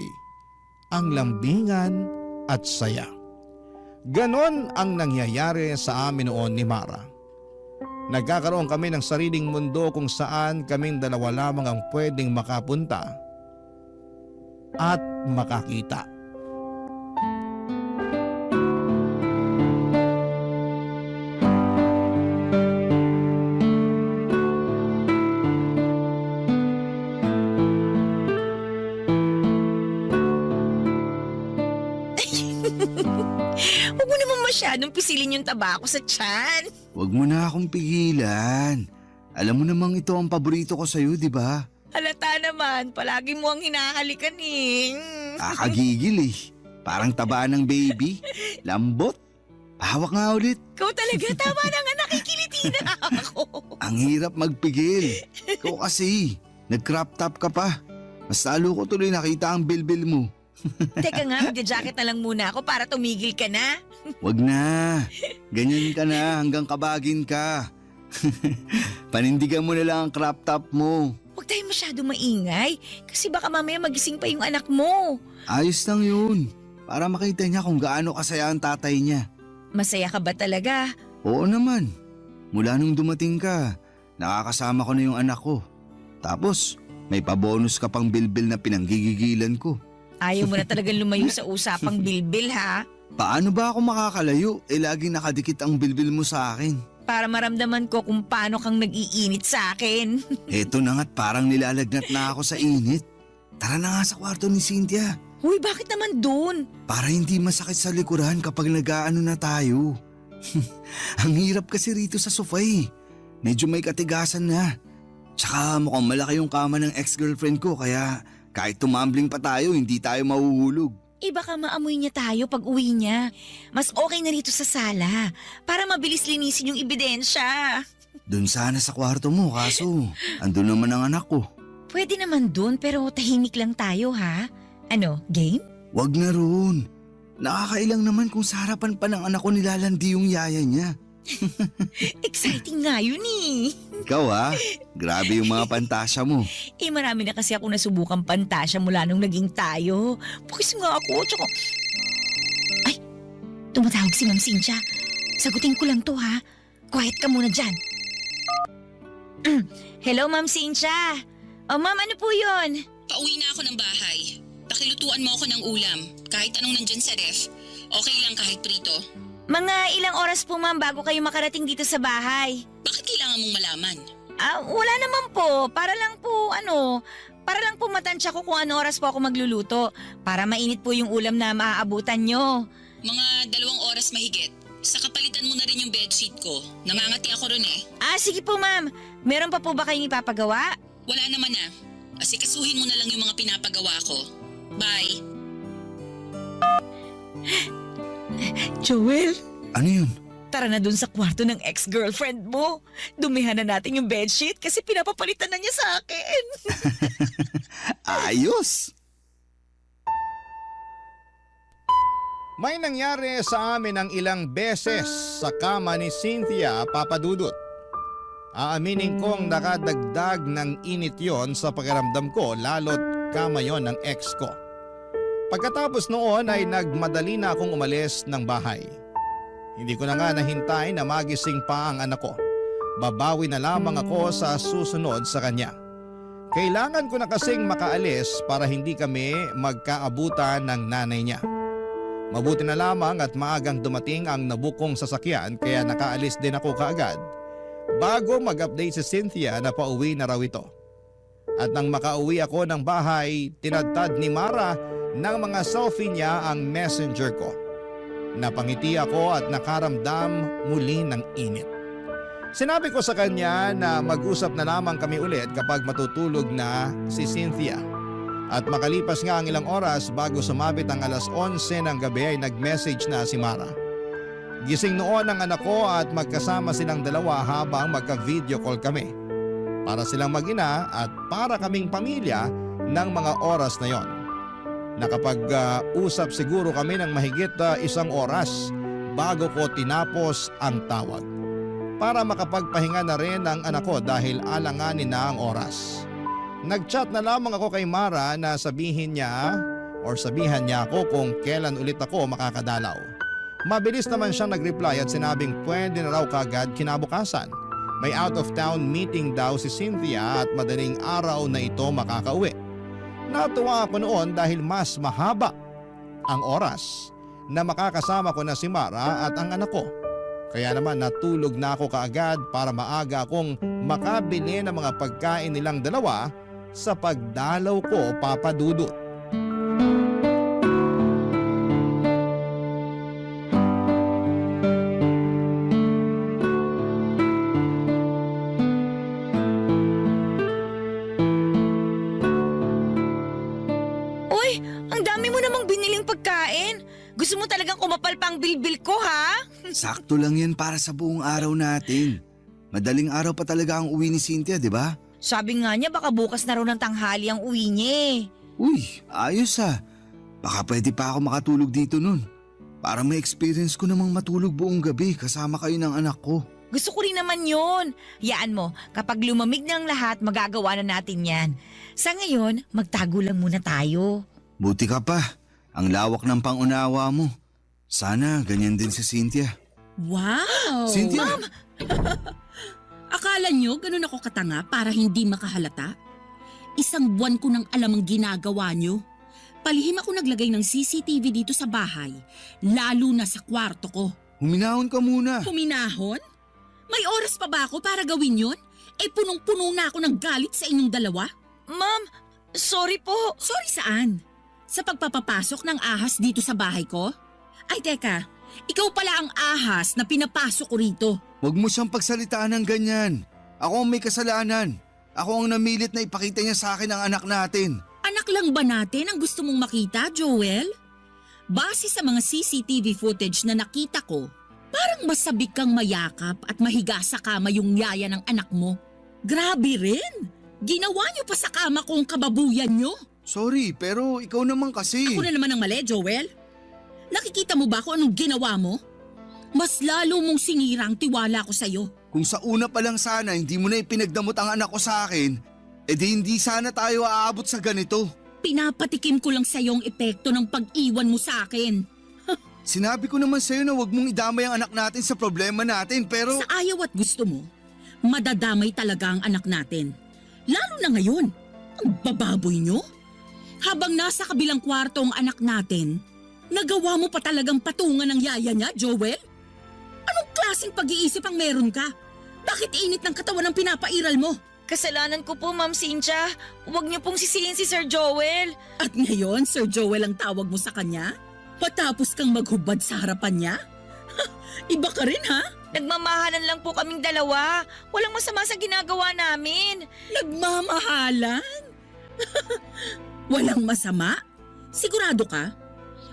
ang lambingan at saya. Ganon ang nangyayari sa amin noon ni Mara. Nagkakaroon kami ng sariling mundo kung saan kaming dalawa lamang ang pwedeng makapunta at makakita. Huwag mo naman masyadong pisilin yung tabako sa tiyan. Huwag mo na akong pigilan. Alam mo namang ito ang paborito ko sa'yo, di ba? Halata naman, palagi mo ang hinahalikan eh. Kakagigil eh. Parang taba ng baby. Lambot. Hawak nga ulit. Ikaw talaga, tama na nga, nakikiliti na ako. Ang hirap magpigil. Ikaw kasi, nag-crop top ka pa. Mas lalo ko tuloy nakita ang bilbil mo. Teka nga, magja-jacket na lang muna ako para tumigil ka na. Wag na. Ganyan ka na hanggang kabagin ka. Panindigan mo na lang ang crop top mo. Huwag tayo masyado maingay kasi baka mamaya magising pa yung anak mo. Ayos lang yun. Para makita niya kung gaano kasaya ang tatay niya. Masaya ka ba talaga? Oo naman. Mula nung dumating ka, nakakasama ko na yung anak ko. Tapos, may pabonus ka pang bilbil na pinanggigigilan ko. Ayaw mo na talagang lumayo sa usapang bilbil ha? Paano ba ako makakalayo? Laging nakadikit ang bilbil mo sa akin. Para maramdaman ko kung paano kang nag-iinit sa akin. Eto na nga't parang nilalagnat na ako sa init. Tara na nga sa kwarto ni Cynthia. Huy, bakit naman dun? Para hindi masakit sa likuran kapag nag-aano na tayo. Ang hirap kasi rito sa sofa eh. Medyo may katigasan na. Tsaka mukhang malaki yung kama ng ex-girlfriend ko kaya kahit tumambling pa tayo hindi tayo mahuhulog. Baka maamoy niya tayo pag uwi niya. Mas okay na rito sa sala para mabilis linisin yung ebidensya. Doon sana sa kwarto mo kaso andun naman ang anak ko. Pwede naman dun pero tahimik lang tayo ha. Ano, game? Wag na roon. Nakakailang naman kung sa harapan pa ng anak ko nilalandi yung yaya niya. Exciting nga yun eh. Ikaw grabe yung mga pantasya mo. Marami na kasi ako nasubukang pantasya mula nung naging tayo. Pukis nga ako, tsaka... Ay, tumatawag si Ma'am Cynthia. Sagutin ko lang to ha. Quiet ka muna dyan. Hello, Ma'am Cynthia. Oh, Ma'am, ano po yun? Pauwi na ako ng bahay. Pakilutuan mo ako ng ulam. Kahit anong nandyan sa ref. Okay lang kahit prito. Mga ilang oras po, Ma'am, bago kayo makarating dito sa bahay. Bakit kailangan mong malaman? Wala naman po. Para lang po matansya ko kung ano oras po ako magluluto. Para mainit po yung ulam na maaabutan nyo. Mga 2 oras mahigit. Sa kapalitan mo na rin yung bedsheet ko. Nangangati ako ron eh. Sige po, Ma'am. Meron pa po ba kayong ipapagawa? Wala naman na. Asikasuhin mo na lang yung mga pinapagawa ko. Bye. Joel, Ano yun? tara na dun sa kwarto ng ex-girlfriend mo. Dumihan na natin yung bedsheet kasi pinapapalitan na niya sa akin. Ayos! May nangyari sa amin ng ilang beses sa kama ni Cynthia, Papa Dudut. Aaminin kong nakadagdag ng init yon sa pakiramdam ko lalo't kama yon ng ex ko. Pagkatapos noon ay nagmadali na akong umalis ng bahay. Hindi ko na nga nahintay na magising pa ang anak ko. Babawi na lamang ako sa susunod sa kanya. Kailangan ko na kasing makaalis para hindi kami magkaabutan ng nanay niya. Mabuti na lamang at maagang dumating ang nabukong sasakyan kaya nakaalis din ako kaagad bago mag-update si Cynthia na pauwi na raw ito. At nang makauwi ako ng bahay, tinadtad ni Mara ng mga selfie niya ang messenger ko. Napangiti ako at nakaramdam muli ng init. Sinabi ko sa kanya na mag-usap na lamang kami ulit kapag matutulog na si Cynthia. At makalipas nga ang ilang oras bago sumabit ang alas 11 ng gabi ay nag-message na si Mara. Gising noon ang anak ko at magkasama silang dalawa habang magka-video call kami. Para silang mag-ina at para kaming pamilya ng mga oras na yon. Nakapag-usap siguro kami ng mahigit 1 oras bago ko tinapos ang tawag. Para makapagpahinga na rin ang anak ko dahil alanganin na ang oras. Nag-chat na lamang ako kay Mara na sabihan niya ako kung kailan ulit ako makakadalaw. Mabilis naman siyang nag-reply at sinabing pwede na raw kagad kinabukasan. May out of town meeting daw si Cynthia at madaling araw na ito makakauwi. Natuwa ako noon dahil mas mahaba ang oras na makakasama ko na si Mara at ang anak ko. Kaya naman natulog na ako kaagad para maaga akong makabili ng mga pagkain nilang dalawa sa pagdalaw ko, Papa Dudut. Uy, ang dami mo namang biniling pagkain. Gusto mo talagang kumapal pang bilbil ko, ha? Sakto lang yan para sa buong araw natin. Madaling araw pa talaga ang uwi ni Cynthia, di ba? Sabi nga niya baka bukas na raw ng tanghali ang uwi niya eh. Uy, ayos ah. Baka pwede pa ako makatulog dito nun. Para may experience ko namang matulog buong gabi kasama kayo ng anak ko. Gusto ko rin naman yun. Yaan mo, kapag lumamig na ang lahat, magagawa na natin yan. Sa ngayon, magtago lang muna tayo. Buti ka pa. Ang lawak ng pangunawa mo. Sana ganyan din si Cynthia. Wow! Cynthia! Akala nyo ganun ako katanga para hindi makahalata? 1 buwan ko nang alam ang ginagawa nyo. Palihim ako naglagay ng CCTV dito sa bahay, lalo na sa kwarto ko. Huminahon ka muna. Huminahon? May oras pa ba ako para gawin yun? Eh punong-puno na ako ng galit sa inyong dalawa. Ma'am, sorry po. Sorry saan? Sa pagpapapasok ng ahas dito sa bahay ko? Ay teka, ikaw pala ang ahas na pinapasok ko rito. Huwag mo siyang pagsalitaan ng ganyan. Ako ang may kasalanan. Ako ang namilit na ipakita niya sa akin ang anak natin. Anak lang ba natin ang gusto mong makita, Joel? Base sa mga CCTV footage na nakita ko, parang masabik kang mayakap at mahiga sa kama yung yaya ng anak mo. Grabe rin! Ginawa niyo pa sa kama ko ang kababuyan niyo. Sorry, pero ikaw naman kasi. Ako na naman ang mali, Joel. Nakikita mo ba kung anong ginawa mo? Mas lalo mong sinira ang tiwala ko sa'yo. Kung sa una pa lang sana hindi mo na ipinagdamot ang anak ko sa akin, edi hindi sana tayo aabot sa ganito. Pinapatikim ko lang sa'yo ang epekto ng pag-iwan mo sa akin. Sinabi ko naman sa'yo na huwag mong idamay ang anak natin sa problema natin pero… Sa ayaw at gusto mo, madadamay talaga ang anak natin. Lalo na ngayon, ang bababoy nyo. Habang nasa kabilang kwarto ang anak natin, nagawa mo pa talagang patungan ng yaya niya, Joel? Anong klaseng pag-iisip ang meron ka? Bakit init ng katawan ang pinapairal mo? Kasalanan ko po, Ma'am Cynthia. Huwag niyo pong sisihin si Sir Joel. At ngayon, Sir Joel ang tawag mo sa kanya? Matapos kang maghubad sa harapan niya? Iba ka rin ha? Nagmamahalan lang po kaming dalawa. Walang masama sa ginagawa namin. Nagmamahalan? Walang masama? Sigurado ka?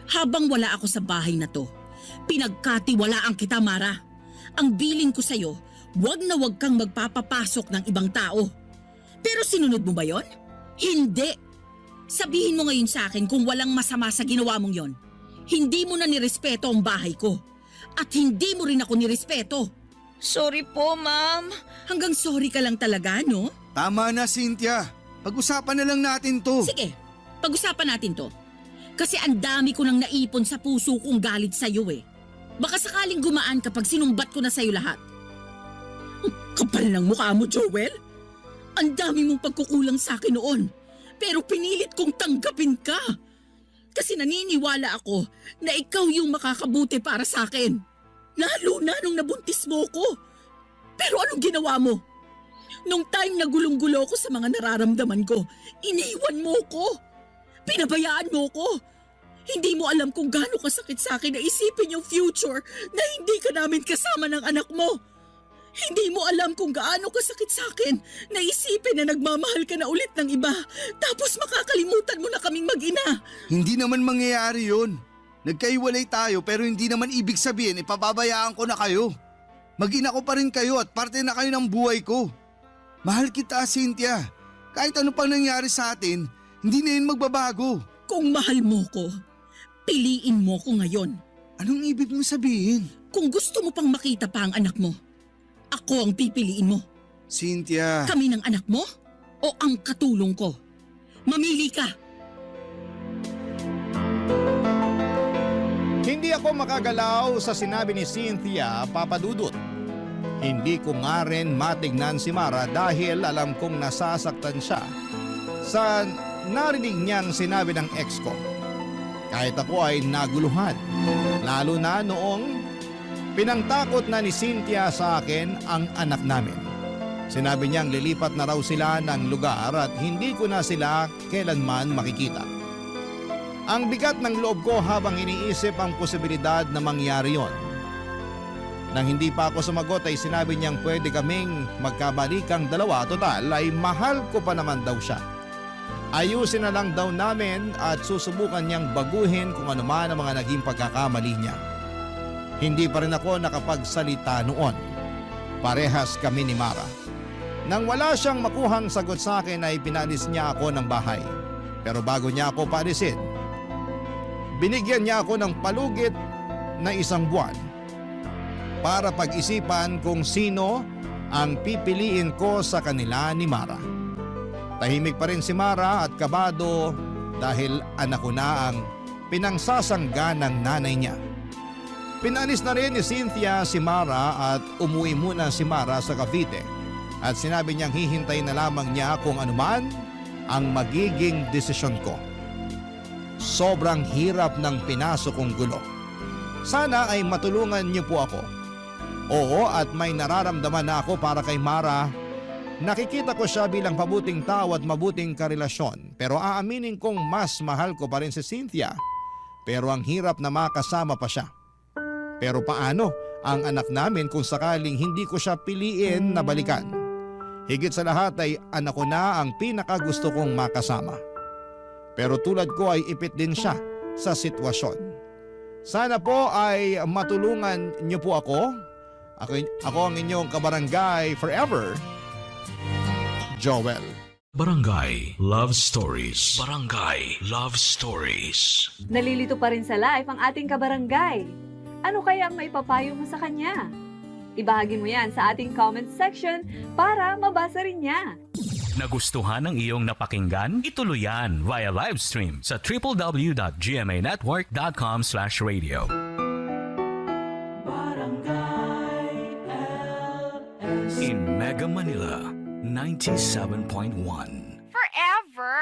Habang wala ako sa bahay na to, Pinagkatiwalaan kita, Mara. Ang bilin ko sa'yo, wag na wag kang magpapapasok ng ibang tao. Pero sinunod mo ba yon? Hindi. Sabihin mo ngayon sa akin kung walang masama sa ginawa mong yon. Hindi mo na nirespeto ang bahay ko. At hindi mo rin ako nirespeto. Sorry po, ma'am. Hanggang sorry ka lang talaga, no? Tama na, Cynthia. Pag-usapan na lang natin to. Sige, pag-usapan natin to. Kasi ang dami ko nang naipon sa puso kong galit sa'yo eh. Baka sakaling gumaan kapag sinumbat ko na sa'yo lahat. Kapal ng mukha mo, Joel. Ang dami mong pagkukulang sa akin noon. Pero pinilit kong tanggapin ka. Kasi naniniwala ako na ikaw yung makakabuti para sa akin. Lalo na nung nabuntis mo ko. Pero anong ginawa mo? Nung time na gulong-gulo ko sa mga nararamdaman ko, iniwan mo ko. Pinabayaan mo ko. Hindi mo alam kung gaano kasakit sa akin na isipin yung future na hindi ka namin kasama ng anak mo. Hindi mo alam kung gaano kasakit sa akin na isipin na nagmamahal ka na ulit ng iba tapos makakalimutan mo na kaming mag-ina. Hindi naman mangyayari yun. Nagkaiwalay tayo pero hindi naman ibig sabihin ipababayaan ko na kayo. Mag-ina ko pa rin kayo at parte na kayo ng buhay ko. Mahal kita, Cynthia. Kahit ano pang nangyari sa atin, hindi na yun magbabago. Kung mahal mo ko, piliin mo ko ngayon. Anong ibig mo sabihin? Kung gusto mo pang makita pa ang anak mo, ako ang pipiliin mo. Cynthia. Kami ng anak mo o ang katulong ko? Mamili ka. Hindi ako makagalaw sa sinabi ni Cynthia, Papa Dudut. Hindi ko nga rin matignan si Mara dahil alam kong nasasaktan siya sa narinig niyang sinabi ng ex ko. Kahit ako ay naguluhan, lalo na noong pinangtakot na ni Cynthia sa akin ang anak namin. Sinabi niyang lilipat na raw sila ng lugar at hindi ko na sila kailanman makikita. Ang bigat ng loob ko habang iniisip ang posibilidad na mangyari yon. Nang hindi pa ako sumagot ay sinabi niyang pwede kaming magkabalikang dalawa, total ay mahal ko pa naman daw siya. Ayusin na lang daw namin at susubukan niyang baguhin kung ano man ang mga naging pagkakamali niya. Hindi pa rin ako nakapagsalita noon. Parehas kami ni Mara. Nang wala siyang makuhang sagot sa akin ay pinalis niya ako ng bahay. Pero bago niya ako paalisin, binigyan niya ako ng palugit na 1 buwan para pag-isipan kung sino ang pipiliin ko sa kanila ni Mara. Tahimik pa rin si Mara at kabado dahil anak ko na ang pinangsasangga ng nanay niya. Pinalis na rin ni Cynthia si Mara at umuwi muna si Mara sa Cavite at sinabi niyang hihintay na lamang niya kung anuman ang magiging desisyon ko. Sobrang hirap ng pinasok kong gulo. Sana ay matulungan niyo po ako. Oo, at may nararamdaman na ako para kay Mara. Nakikita ko siya bilang mabuting tao at mabuting karelasyon. Pero aaminin kong mas mahal ko pa rin si Cynthia. Pero ang hirap na makasama pa siya. Pero paano ang anak namin kung sakaling hindi ko siya piliin na balikan? Higit sa lahat ay anak ko na ang pinakagusto kong makasama. Pero tulad ko ay ipit din siya sa sitwasyon. Sana po ay matulungan niyo po ako. Ako ang inyong kabarangay forever, Joel. Barangay Love Stories. Barangay Love Stories. Nalilito pa rin sa life ang ating kabarangay. Ano kaya ang maipapayo mo sa kanya? Ibahagi mo yan sa ating comment section para mabasa rin niya. Nagustuhan ng iyong napakinggan? Ituloy yan via live stream sa www.gmanetwork.com/radio. In Mega Manila, 97.1. Forever.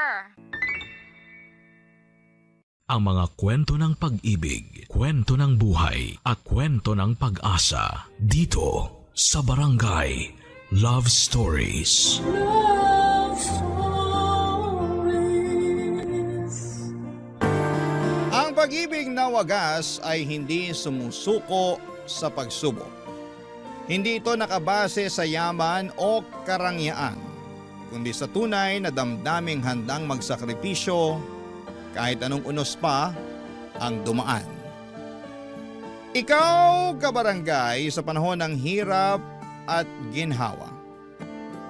Ang mga kwento ng pag-ibig, kwento ng buhay at kwento ng pag-asa dito sa Barangay Love Stories. Love Stories. Ang pag-ibig na wagas ay hindi sumusuko sa pagsubok. Hindi ito nakabase sa yaman o karangyaan, kundi sa tunay na damdaming handang magsakripisyo kahit anong unos pa ang dumaan. Ikaw, kabarangay, sa panahon ng hirap at ginhawa,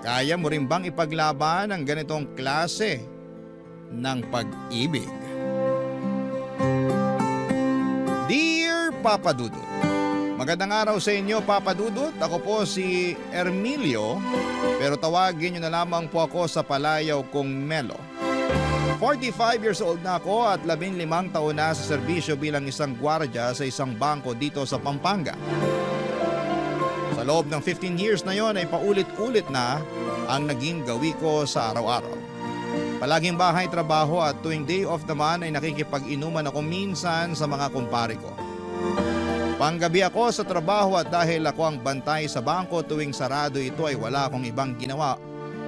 kaya mo rin bang ipaglaban ang ganitong klase ng pag-ibig? Dear Papa Dudut, magandang araw sa inyo, Papa Dudut. Ako po si Ermilio, pero tawagin niyo na lamang po ako sa palayaw kong Melo. 45 years old na ako at 15 taon na sa serbisyo bilang isang gwardiya sa isang bangko dito sa Pampanga. Sa loob ng 15 years na yon ay paulit-ulit na ang naging gawi ko sa araw-araw. Palaging bahay trabaho at tuwing day off naman ay nakikipag-inuman ako minsan sa mga kumpare ko. Panggabi ako sa trabaho at dahil ako ang bantay sa bangko tuwing sarado ito ay wala akong ibang ginawa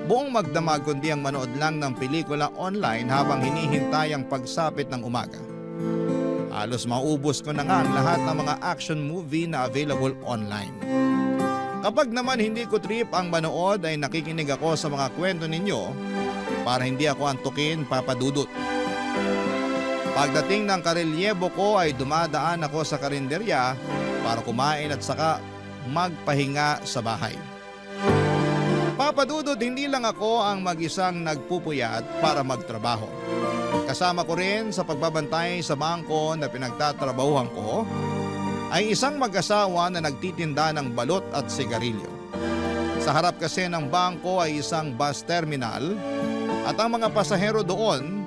buong magdamag kundi ang manood lang ng pelikula online habang hinihintay ang pagsapit ng umaga. Halos maubos ko na nga ang lahat ng mga action movie na available online. Kapag naman hindi ko trip ang manood ay nakikinig ako sa mga kwento ninyo para hindi ako antukin, Papa Dudut. Pagdating ng karelyebo ko ay dumadaan ako sa karinderya para kumain at saka magpahinga sa bahay. Papa Dudut, hindi lang ako ang mag-isang nagpupuyat para magtrabaho. Kasama ko rin sa pagbabantay sa bangko na pinagtatrabahuhan ko ay isang mag-asawa na nagtitinda ng balot at sigarilyo. Sa harap kasi ng bangko ay isang bus terminal at ang mga pasahero doon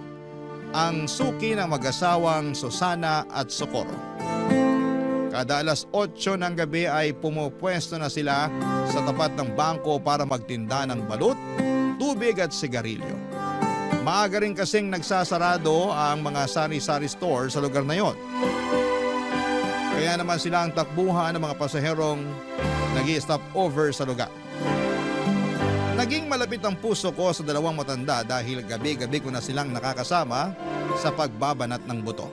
ang suki ng mag-asawang Susana at Socorro. Kada alas 8 ng gabi ay pumupwesto na sila sa tapat ng bangko para magtinda ng balut, tubig at sigarilyo. Maaga rin kasing nagsasarado ang mga sari-sari store sa lugar na yon. Kaya naman sila ang takbuhan ng mga pasaherong nag-i-stop over sa lugar. Naging malapit ang puso ko sa dalawang matanda dahil gabi-gabi ko na silang nakakasama sa pagbabanat ng buto.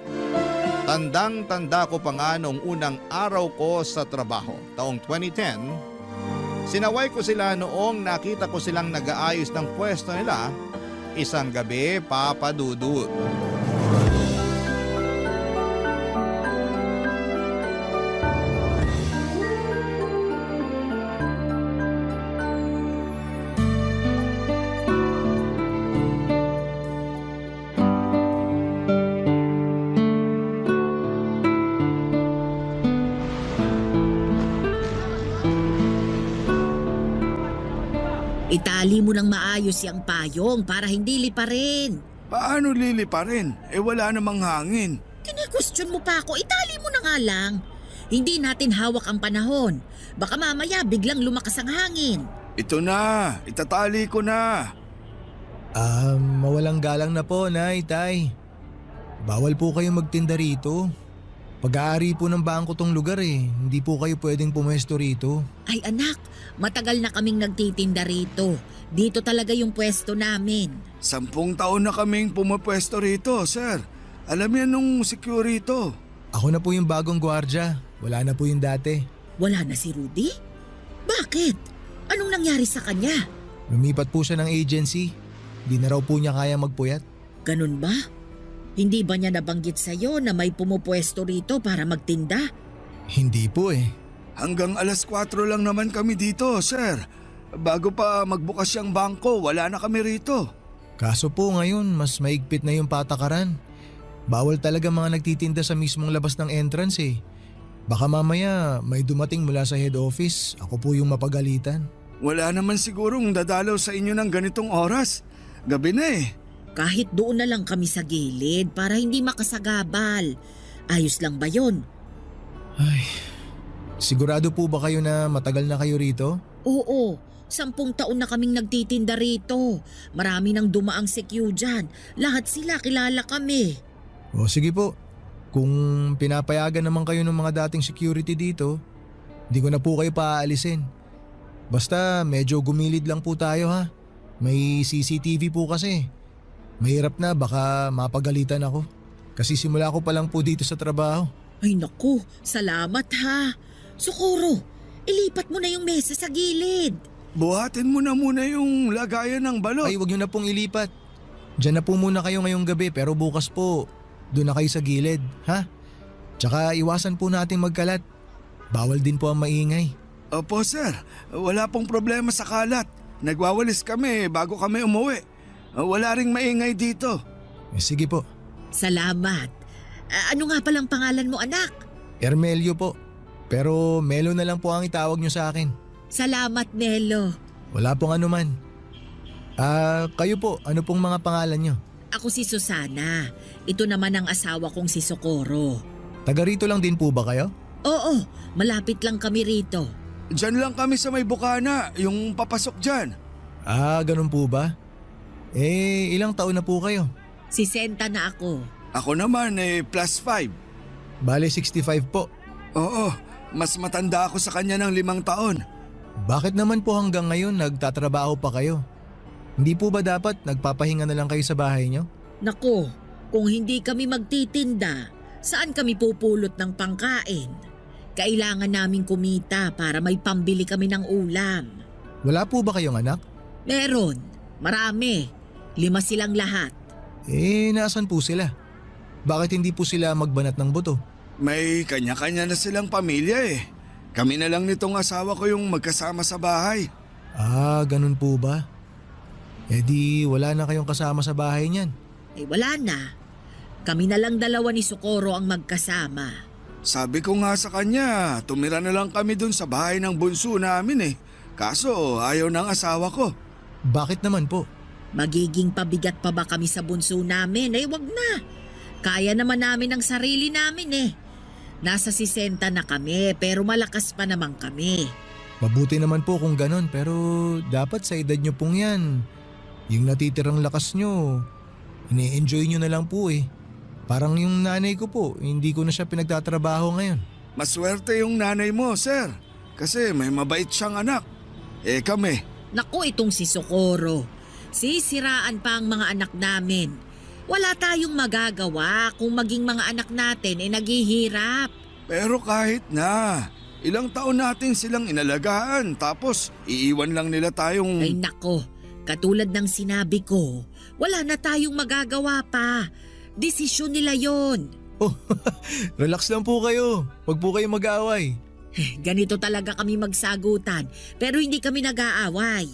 Tandang-tanda ko pa nga noong unang araw ko sa trabaho, taong 2010, sinaway ko sila noong nakita ko silang nag-aayos ng pwesto nila isang gabi, Papa Dudut. Itali mo ng maayos yung payong para hindi liparin. Paano liliparin? Wala namang hangin. Kine-question mo pa ako, itali mo na nga lang. Hindi natin hawak ang panahon. Baka mamaya biglang lumakas ang hangin. Ito na, itatali ko na. Mawalang galang na po, Nay, Tay. Bawal po kayong magtinda rito. Pag-aari po ng bangko tong lugar eh. Hindi po kayo pwedeng pumesto rito. Ay anak, matagal na kaming nagtitinda rito. Dito talaga yung pwesto namin. 10 taon na kaming pumapwesto rito, sir. Alam yan nung security. Ako na po yung bagong gwardya. Wala na po yung dati. Wala na si Rudy? Bakit? Anong nangyari sa kanya? Lumipat po siya ng agency. Di na raw po niya kaya magpuyat. Ganun ba? Hindi ba niya nabanggit sa'yo na may pumupwesto rito para magtinda? Hindi po eh. Hanggang alas 4 lang naman kami dito, sir. Bago pa magbukas yung bangko, wala na kami rito. Kaso po ngayon, mas maigpit na yung patakaran. Bawal talaga mga nagtitinda sa mismong labas ng entrance eh. Baka mamaya may dumating mula sa head office, ako po yung mapagalitan. Wala naman sigurong dadalaw sa inyo ng ganitong oras. Gabi na eh. Kahit doon na lang kami sa gilid para hindi makasagabal. Ayos lang ba yon? Ay, sigurado po ba kayo na matagal na kayo rito? Oo, 10 taon na kaming nagtitinda rito. Marami nang dumaang CQ dyan. Lahat sila kilala kami. O sige po, kung pinapayagan naman kayo ng mga dating security dito, hindi ko na po kayo paaalisin. Basta medyo gumilid lang po tayo ha. May CCTV po kasi. Mahirap na, baka mapagalitan ako. Kasi simula ko pa lang po dito sa trabaho. Ay naku, salamat ha. Socorro, ilipat mo na yung mesa sa gilid. Buhatin mo na muna yung lagayan ng balot. Ay, wag niyo na pong ilipat. Diyan na po muna kayo ngayong gabi pero bukas po, doon na kayo sa gilid, ha? Tsaka iwasan po natin magkalat. Bawal din po ang maingay. Opo sir, wala pong problema sa kalat. Nagwawalis kami bago kami umuwi. Wala ring maingay dito. Sige po. Salamat. Ano nga palang pangalan mo, anak? Ermelio po. Pero Melo na lang po ang itawag nyo sa akin. Salamat, Melo. Wala pong anuman. Kayo po, ano pong mga pangalan nyo? Ako si Susana. Ito naman ang asawa kong si Socorro. Taga rito lang din po ba kayo? Oo, malapit lang kami rito. Diyan lang kami sa may bukana, yung papasok dyan. Ganun po ba? Ilang taon na po kayo? 60 na ako. Ako naman +5. Bale 65 po. Oo, mas matanda ako sa kanya ng 5 taon. Bakit naman po hanggang ngayon nagtatrabaho pa kayo? Hindi po ba dapat nagpapahinga na lang kayo sa bahay nyo? Nako, kung hindi kami magtitinda, saan kami pupulot ng pangkain? Kailangan naming kumita para may pambili kami ng ulam. Wala po ba kayong anak? Meron, marami. 5 silang lahat. Nasaan po sila? Bakit hindi po sila magbanat ng buto? May kanya-kanya na silang pamilya eh. Kami na lang nitong asawa ko yung magkasama sa bahay. Ganun po ba? Di wala na kayong kasama sa bahay niyan. Wala na. Kami na lang dalawa ni Socorro ang magkasama. Sabi ko nga sa kanya, tumira na lang kami dun sa bahay ng bunso namin eh. Kaso ayaw ng asawa ko. Bakit naman po? Magiging pabigat pa ba kami sa bunso namin? Wag na. Kaya naman namin ang sarili namin eh. Nasa 60 na kami pero malakas pa naman kami. Mabuti naman po kung ganun pero dapat sa edad nyo pong yan. Yung natitirang lakas nyo, ini-enjoy nyo na lang po eh. Parang yung nanay ko po, hindi ko na siya pinagtatrabaho ngayon. Maswerte yung nanay mo, sir. Kasi may mabait siyang anak. Kami. Naku, itong si Socorro. Sisiraan pa ang mga anak namin. Wala tayong magagawa kung maging mga anak natin naghihirap. Pero kahit na, ilang taon natin silang inalagaan tapos iiwan lang nila tayong… Ay nako, katulad ng sinabi ko, wala na tayong magagawa pa. Desisyon nila yon. Relax lang po kayo. Huwag po kayo mag-aaway. Ganito talaga kami magsagutan pero hindi kami nag-aaway.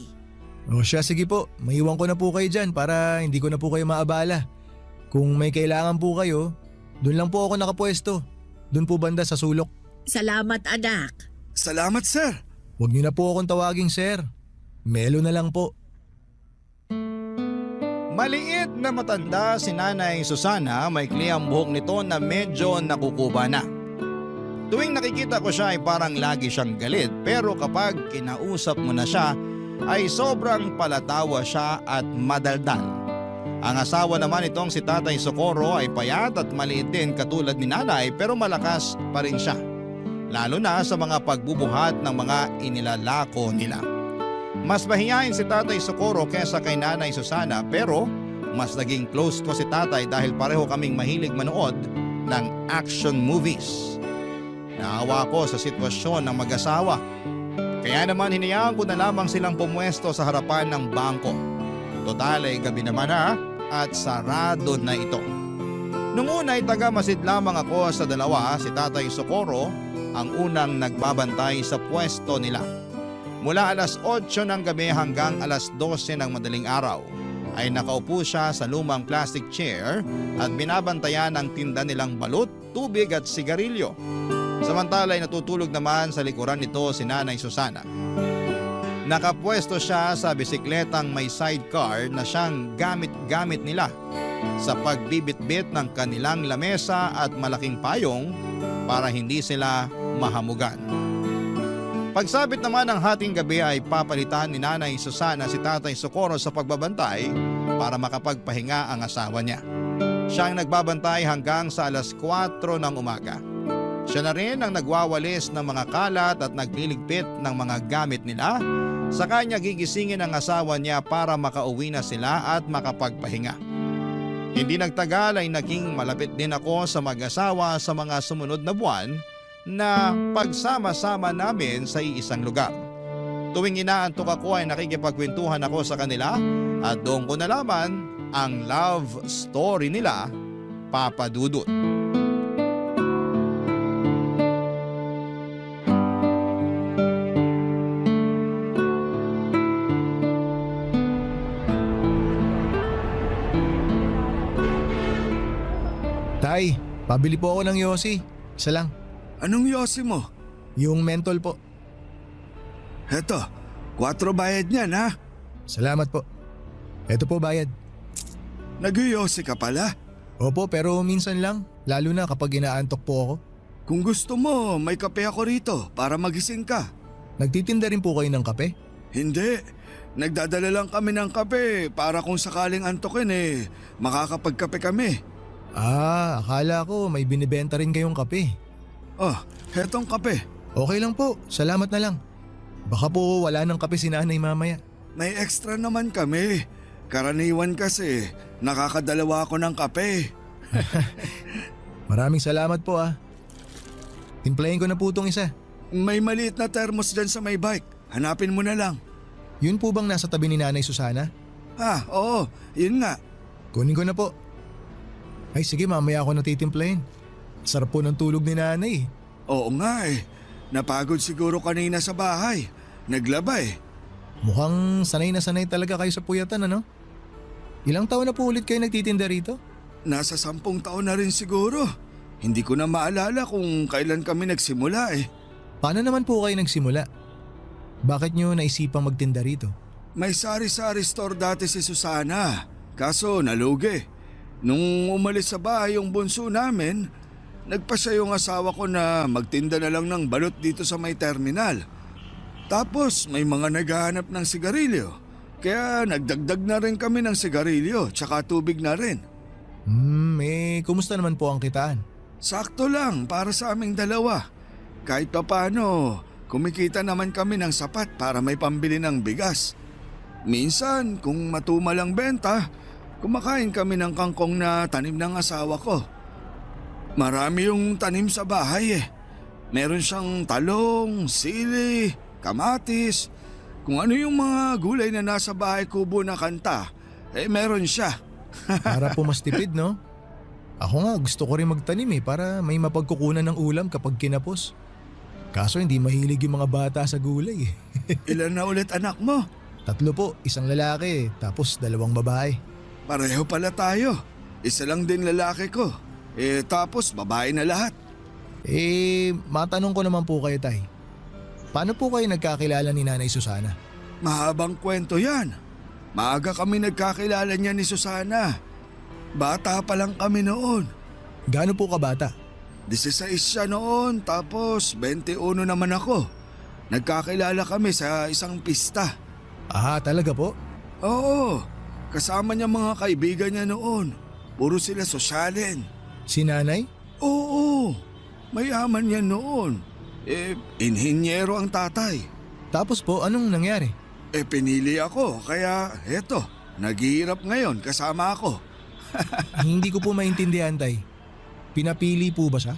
Sige po. Maiwan ko na po kayo dyan para hindi ko na po kayo maabala. Kung may kailangan po kayo, doon lang po ako nakapwesto. Doon po banda sa sulok. Salamat anak. Salamat, sir. Huwag niyo na po akong tawaging sir. Melo na lang po. Maliit na matanda si Nanay Susana, maikli ang buhok nito na medyo nakukuba na. Tuwing nakikita ko siya ay parang lagi siyang galit pero kapag kinausap mo na siya ay sobrang palatawa siya at madaldal. Ang asawa naman itong si Tatay Socorro ay payat at maliit din katulad ni Nanay pero malakas pa rin siya. Lalo na sa mga pagbubuhat ng mga inilalako nila. Mas mahiyain si Tatay Socorro kesa kay Nanay Susana pero mas naging close ko si Tatay dahil pareho kaming mahilig manood ng action movies. Naawa ko sa sitwasyon ng mag-asawa. Kaya naman hinayaan ko na lamang silang pumwesto sa harapan ng bangko. Total ay gabi naman na at sarado na ito. Nung una ay taga-masid lamang ako sa dalawa, si Tatay Socorro ang unang nagbabantay sa pwesto nila. Mula alas 8 ng gabi hanggang alas 12 ng madaling araw ay nakaupo siya sa lumang plastic chair at binabantayan ang tinda nilang balut, tubig at sigarilyo. Samantala ay natutulog naman sa likuran nito si Nanay Susana. Nakapwesto siya sa bisikletang may sidecar na siyang gamit-gamit nila sa pagbibitbit ng kanilang lamesa at malaking payong para hindi sila mahamugan. Pagsabit naman ng hating gabi ay papalitan ni Nanay Susana si Tatay Socorro sa pagbabantay para makapagpahinga ang asawa niya. Siya ang nagbabantay hanggang sa alas 4 ng umaga. Siya na rin ang nagwawalis ng mga kalat at nagliligpit ng mga gamit nila. Sa kanya gigisingin ang asawa niya para makauwi na sila at makapagpahinga. Hindi nagtagal ay naging malapit din ako sa mag-asawa sa mga sumunod na buwan na pagsama-sama namin sa iisang lugar. Tuwing inaantok ako ay nakikipagkwentuhan ako sa kanila at doon ko nalaman ang love story nila, Papa Dudut. Tay, pabili po ako ng yosi. Isa lang. Anong yosi mo? Yung mentol po. Heto, 4 bayad niyan ha. Salamat po. Eto po bayad. Nag-yosi ka pala? Opo, pero minsan lang. Lalo na kapag inaantok po ako. Kung gusto mo, may kape ako rito para magising ka. Nagtitinda rin po kayo ng kape? Hindi. Nagdadala lang kami ng kape para kung sakaling antokin makakapagkape kami. Ah, akala ko may binibenta rin kayong kape. Oh, hetong kape. Okay lang po, salamat na lang. Baka po wala ng kape si nanay mamaya. May extra naman kami. Karaniwan kasi, nakakadalawa ako ng kape. Maraming salamat po ah. Timplahin ko na po itong isa. May maliit na thermos dyan sa may bike. Hanapin mo na lang. Yun po bang nasa tabi ni Nanay Susana? Oo, yun nga. Kunin ko na po. Ay sige, mamaya ako natitimplahin. Sarap po ng tulog ni Nanay. Oo nga Napagod siguro kanina sa bahay. Naglaba Mukhang sanay na sanay talaga kayo sa puyatan ano? Ilang taon na po ulit kayo nagtitinda rito? Nasa 10 taon na rin siguro. Hindi ko na maalala kung kailan kami nagsimula Paano naman po kayo nagsimula? Bakit nyo naisipang magtinda rito? May sari-sari store dati si Susana. Kaso nalugi. Nung umalis sa bahay yung bunso namin, nagpasya yung asawa ko na magtinda na lang ng balot dito sa may terminal. Tapos may mga naghahanap ng sigarilyo. Kaya nagdagdag na rin kami ng sigarilyo tsaka tubig na rin. Kumusta naman po ang kitaan? Sakto lang para sa aming dalawa. Kahit papano, kumikita naman kami ng sapat para may pambili ng bigas. Minsan, kung matumal ang benta, kumakain kami ng kangkong na tanim ng asawa ko. Marami yung tanim sa bahay Meron siyang talong, sili, kamatis. Kung ano yung mga gulay na nasa bahay kubo na kanta, meron siya. Para po mas tipid no? Ako nga gusto ko rin magtanim para may mapagkukunan ng ulam kapag kinapos. Kaso hindi mahilig yung mga bata sa gulay Ilan na ulit anak mo? 3 po, isang lalaki tapos 2 babae. Pareho pala tayo. Isa lang din lalaki ko. Tapos babae na lahat. Matanong ko naman po kayo tay. Paano po kayo nagkakilala ni Nanay Susana? Mahabang kwento yan. Maaga kami nagkakilala niya ni Susana. Bata pa lang kami noon. Gaano po kabata? 16 siya noon tapos 21 naman ako. Nagkakilala kami sa isang pista. Ah, talaga po? Oo, kasama niya mga kaibigan niya noon. Puro sila sosyalin. Si Nanay? Oo, mayaman yan noon. Inhinyero ang tatay. Tapos po, anong nangyari? Pinili ako kaya eto, naghihirap ngayon kasama ako. Hindi ko po maintindihan tay. Pinapili po ba siya?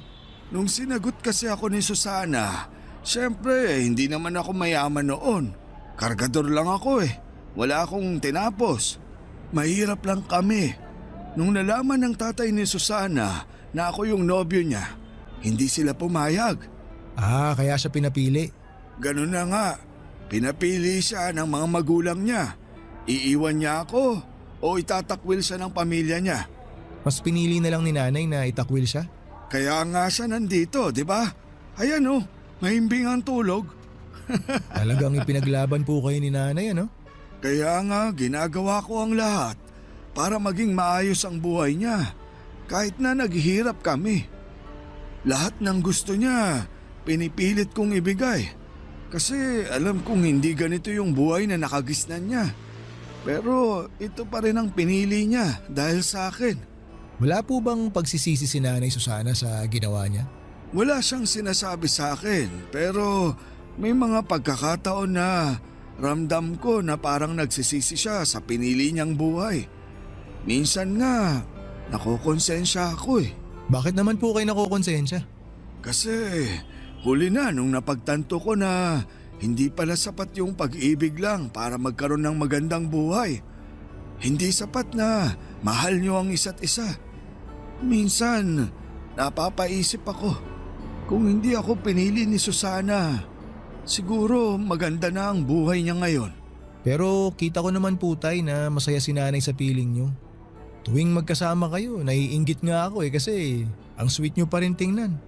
Nung sinagot kasi ako ni Susana, syempre hindi naman ako mayaman noon. Kargador lang ako Wala akong tinapos. Mahirap lang kami. Nung nalaman ng tatay ni Susana na ako yung nobyo niya, hindi sila pumayag. Ah, kaya siya pinapili. Ganun na nga. Pinapili siya ng mga magulang niya. Iiwan niya ako o itatakwil siya ng pamilya niya. Mas pinili na lang ni Nanay na itakwil siya? Kaya nga siya nandito, di ba? Ayan mahimbing ang tulog. Talagang ipinaglaban po kayo ni Nanay ano? Kaya nga ginagawa ko ang lahat para maging maayos ang buhay niya. Kahit na naghihirap kami. Lahat ng gusto niya, pinipilit kong ibigay. Kasi alam kong hindi ganito yung buhay na nakagisnan niya. Pero ito pa rin ang pinili niya dahil sa akin. Wala po bang pagsisisi si Nanay Susana sa ginawa niya? Wala siyang sinasabi sa akin pero may mga pagkakataon na ramdam ko na parang nagsisisi siya sa pinili niyang buhay. Minsan nga, nakokonsensya ako Bakit naman po kayo nakokonsensya? Kasi huli na nung napagtanto ko na hindi pala sapat yung pag-ibig lang para magkaroon ng magandang buhay. Hindi sapat na mahal niyo ang isa't isa. Minsan, napapaisip ako, kung hindi ako pinili ni Susana, siguro maganda na ang buhay niya ngayon. Pero kita ko naman po tay na masaya si Nanay sa piling niyo. Tuwing magkasama kayo, naiinggit nga ako kasi ang sweet nyo pa rin tingnan.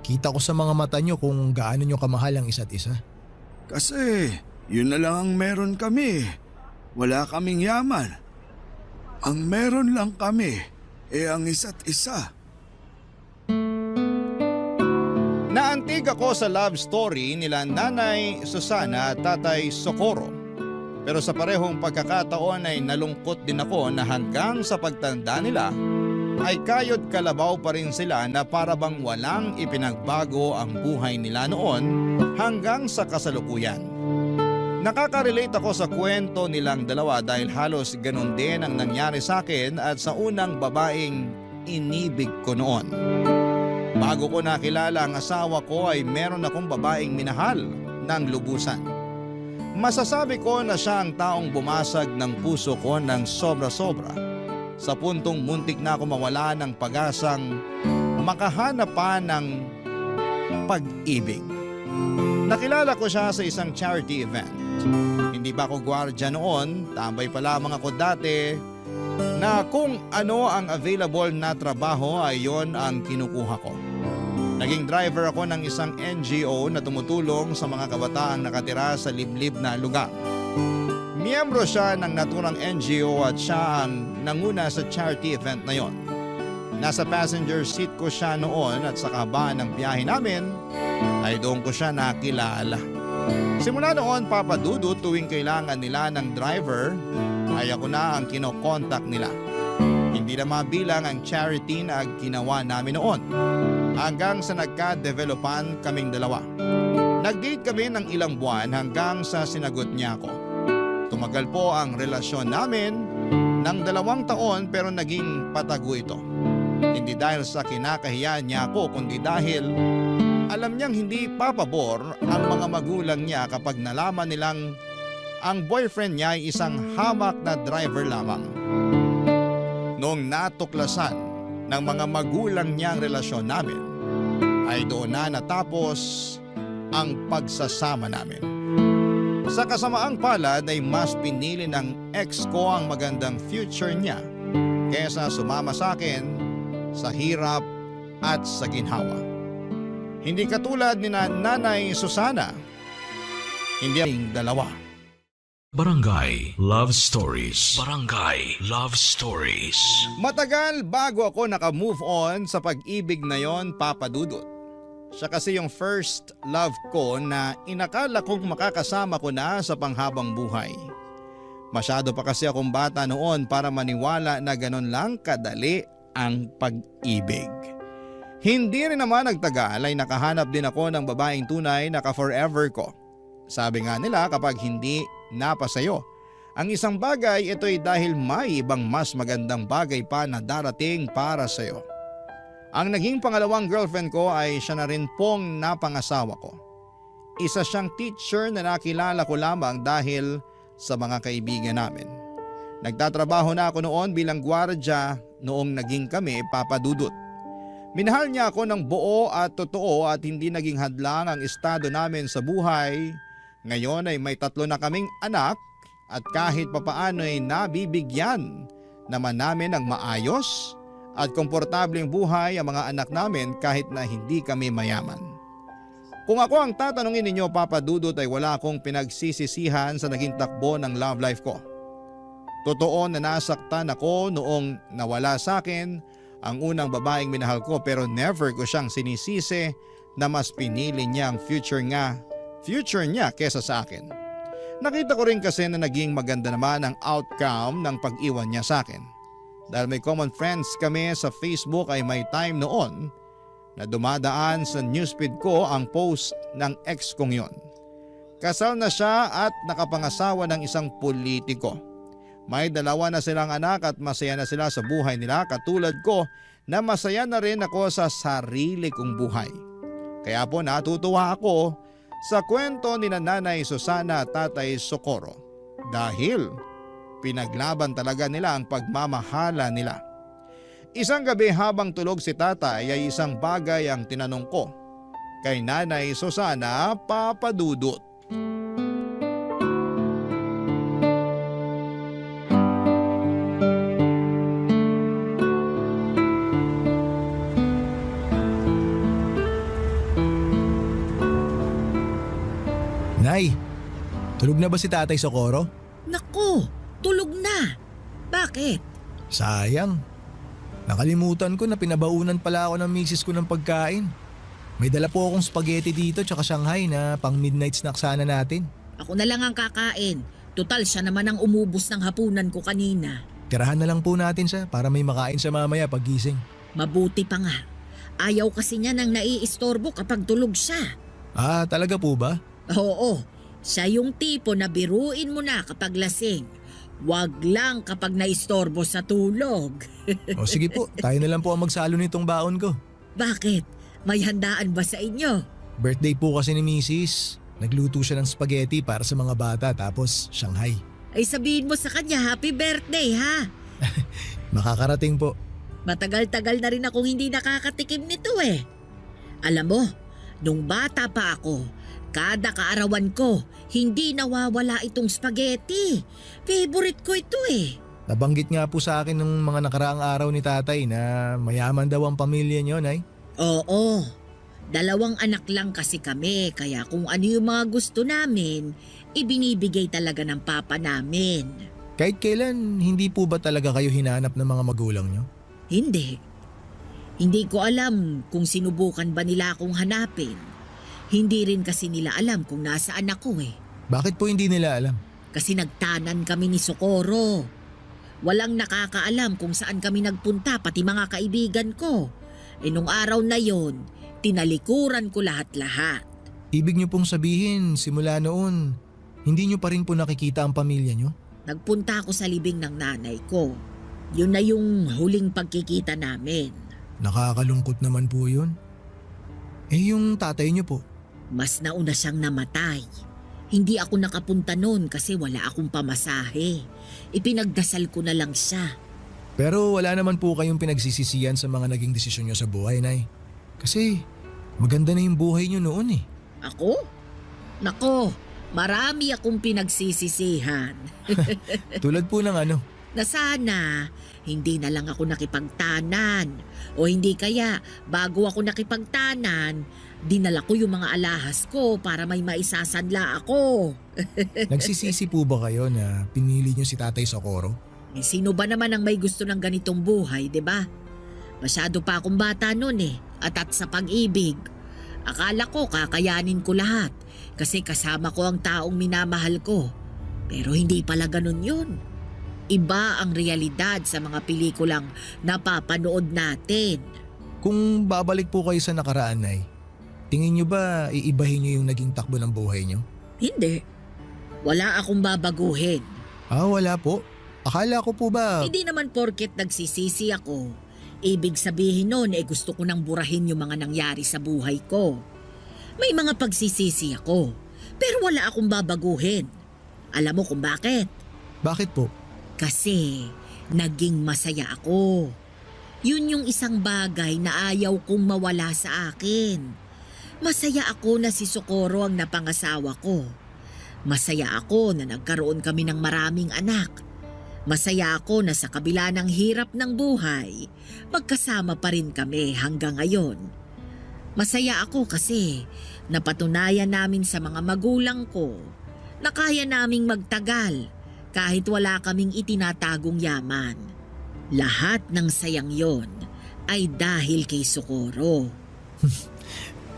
Kita ko sa mga mata nyo kung gaano nyo kamahal ang isa't isa. Kasi yun na lang ang meron kami. Wala kaming yaman. Ang meron lang kami ang isa't isa. Naantig ako sa love story nila Nanay Susana at Tatay Socorro. Pero sa parehong pagkakataon ay nalungkot din ako na hanggang sa pagtanda nila ay kayod kalabaw pa rin sila na para bang walang ipinagbago ang buhay nila noon hanggang sa kasalukuyan. Nakaka-relate ako sa kwento nilang dalawa dahil halos ganun din ang nangyari sa akin at sa unang babaeng inibig ko noon. Bago ko nakilala ang asawa ko ay meron akong babaeng minahal ng lubusan. Masasabi ko na siya ang taong bumasag ng puso ko ng sobra-sobra sa puntong muntik na ako mawala ng pag-asang makahanap pa ng pag-ibig. Nakilala ko siya sa isang charity event. Hindi pa ako gwardiya noon, tambay pa lamang ako dati na kung ano ang available na trabaho ay yon ang kinukuha ko. Naging driver ako ng isang NGO na tumutulong sa mga kabataang nakatira sa liblib na lugar. Miyembro siya ng naturang NGO at siya ang nanguna sa charity event na yon. Nasa passenger seat ko siya noon at sa kabaan ng biyahe namin ay doon ko siya nakilala. Simula noon, Papa Dudut, tuwing kailangan nila ng driver ay ako na ang kinokontak nila. Hindi na mabilang ang charity na ginawa namin noon. Hanggang sa nagka-developan kaming dalawa. Nag-date kami ng ilang buwan hanggang sa sinagot niya ako. Tumagal po ang relasyon namin ng 2 taon pero naging patago ito. Hindi dahil sa kinakahiya niya ako kundi dahil alam niyang hindi papabor ang mga magulang niya kapag nalaman nilang ang boyfriend niya ay isang hamak na driver lamang. Noong natuklasan ng mga magulang niya ang relasyon namin, ay doon na natapos ang pagsasama namin. Sa kasamaang palad ay mas pinili ng ex ko ang magandang future niya kaysa sumama sa akin sa hirap at sa ginhawa. Hindi katulad ni Nanay Susana, hindi ang dalawa. Barangay Love Stories. Barangay Love Stories. Matagal bago ako naka-move on sa pag-ibig na yon, Papa Dudut. Siya kasi yung first love ko na inakala kong makakasama ko na sa panghabang buhay. Masyado pa kasi akong bata noon para maniwala na ganon lang kadali ang pag-ibig. Hindi rin naman nagtagal ay nakahanap din ako ng babaeng tunay na ka-forever ko. Sabi nga nila kapag hindi napasayo ang isang bagay, ito'y dahil may ibang mas magandang bagay pa na darating para sayo. Ang naging pangalawang girlfriend ko ay siya na rin pong napangasawa ko. Isa siyang teacher na nakilala ko lamang dahil sa mga kaibigan namin. Nagtatrabaho na ako noon bilang gwardiya noong naging kami, Papa Dudut. Minahal niya ako ng buo at totoo at hindi naging hadlang ang estado namin sa buhay. Ngayon ay may 3 na kaming anak at kahit papaano ay nabibigyan naman namin ng maayos at komportableng buhay ang mga anak namin kahit na hindi kami mayaman. Kung ako ang tatanungin ninyo, Papa Dudut, ay wala akong pinagsisisihan sa naging takbo ng love life ko. Totoo na nasaktan ako noong nawala sa akin ang unang babaeng minahal ko pero never ko siyang sinisisi na mas pinili niya ang future niya kesa sa akin. Nakita ko rin kasi na naging maganda naman ang outcome ng pag-iwan niya sa akin. Dahil may common friends kami sa Facebook ay may time noon na dumadaan sa newsfeed ko ang post ng ex kong yon. Kasal na siya at nakapangasawa ng isang politiko. May 2 na silang anak at masaya na sila sa buhay nila katulad ko na masaya na rin ako sa sarili kong buhay. Kaya po natutuwa ako sa kwento ni Nanay Susana at Tatay Socorro dahil pinaglaban talaga nila ang pagmamahala nila. Isang gabi habang tulog si Tatay ay isang bagay ang tinanong ko kay Nanay Susana, Papa Dudut. Tulog na ba si Tatay Socorro? Naku, tulog na. Bakit? Sayang. Nakalimutan ko na pinabaunan pala ako ng misis ko ng pagkain. May dala po akong spaghetti dito tsaka Shanghai na pang midnight snack sana natin. Ako na lang ang kakain. Total siya naman ang umubos ng hapunan ko kanina. Tirahan na lang po natin siya para may makain siya mamaya paggising. Mabuti pa nga. Ayaw kasi niya nang naiistorbo kapag tulog siya. Ah, talaga po ba? Oo, siya yung tipo na biruin mo na kapag lasing. Wag lang kapag naistorbo sa tulog. O sige po, tayo na lang po ang magsalo nitong baon ko. Bakit? May handaan ba sa inyo? Birthday po kasi ni Mrs. Nagluto siya ng spaghetti para sa mga bata tapos Shanghai. Ay sabihin mo sa kanya happy birthday ha. Makakarating po. Matagal-tagal na rin akong hindi nakakatikim nito eh. Alam mo, nung bata pa ako, kada kaarawan ko, hindi nawawala itong spaghetti. Favorite ko ito eh. Nabanggit nga po sa akin nung mga nakaraang araw ni tatay na mayaman daw ang pamilya niyo, Nay. Oo, 2 anak lang kasi kami kaya kung ano yung mga gusto namin, ibinibigay talaga ng papa namin. Kahit kailan, hindi po ba talaga kayo hinanap ng mga magulang niyo? Hindi. Hindi ko alam kung sinubukan ba nila akong hanapin. Hindi rin kasi nila alam kung nasaan ako eh. Bakit po hindi nila alam? Kasi nagtanan kami ni Socorro. Walang nakakaalam kung saan kami nagpunta pati mga kaibigan ko. Eh nung araw na yon, tinalikuran ko lahat-lahat. Ibig niyo pong sabihin, simula noon, hindi niyo pa rin po nakikita ang pamilya niyo? Nagpunta ako sa libing ng nanay ko. Yun na yung huling pagkikita namin. Nakakalungkot naman po yun. Eh yung tatay niyo po? Mas nauna siyang namatay. Hindi ako nakapunta noon kasi wala akong pamasahe. Ipinagdasal ko na lang siya. Pero wala naman po kayong pinagsisisihan sa mga naging desisyon niyo sa buhay, Nay. Kasi maganda na yung buhay niyo noon eh. Ako? Nako, marami akong pinagsisisihan. Tulad po ng ano? Na sana hindi na lang ako nakipagtanan. O hindi kaya bago ako nakipagtanan, dinala ko yung mga alahas ko para may maisasadla ako. Nagsisisi po ba kayo na pinili niyo si Tatay Socorro? Eh, sino ba naman ang may gusto ng ganitong buhay, 'di ba? Masyado pa akong bata noon eh, at sa pag-ibig. Akala ko kakayanin ko lahat kasi kasama ko ang taong minamahal ko. Pero hindi pala ganun yun. Iba ang realidad sa mga pelikulang napapanood natin. Kung babalik po kayo sa nakaraan, Nay, tingin niyo ba iibahin niyo yung naging takbo ng buhay niyo? Hindi. Wala akong babaguhin. Ah, wala po. Akala ko po ba... Hindi naman porket nagsisisi ako. Ibig sabihin nun gusto ko nang burahin yung mga nangyari sa buhay ko. May mga pagsisisi ako, pero wala akong babaguhin. Alam mo kung bakit? Bakit po? Kasi naging masaya ako. Yun yung isang bagay na ayaw kong mawala sa akin. Masaya ako na si Socorro ang napangasawa ko. Masaya ako na nagkaroon kami ng maraming anak. Masaya ako na sa kabila ng hirap ng buhay, magkasama pa rin kami hanggang ngayon. Masaya ako kasi napatunayan namin sa mga magulang ko na kaya naming magtagal kahit wala kaming itinatagong yaman. Lahat ng sayang yon ay dahil kay Socorro.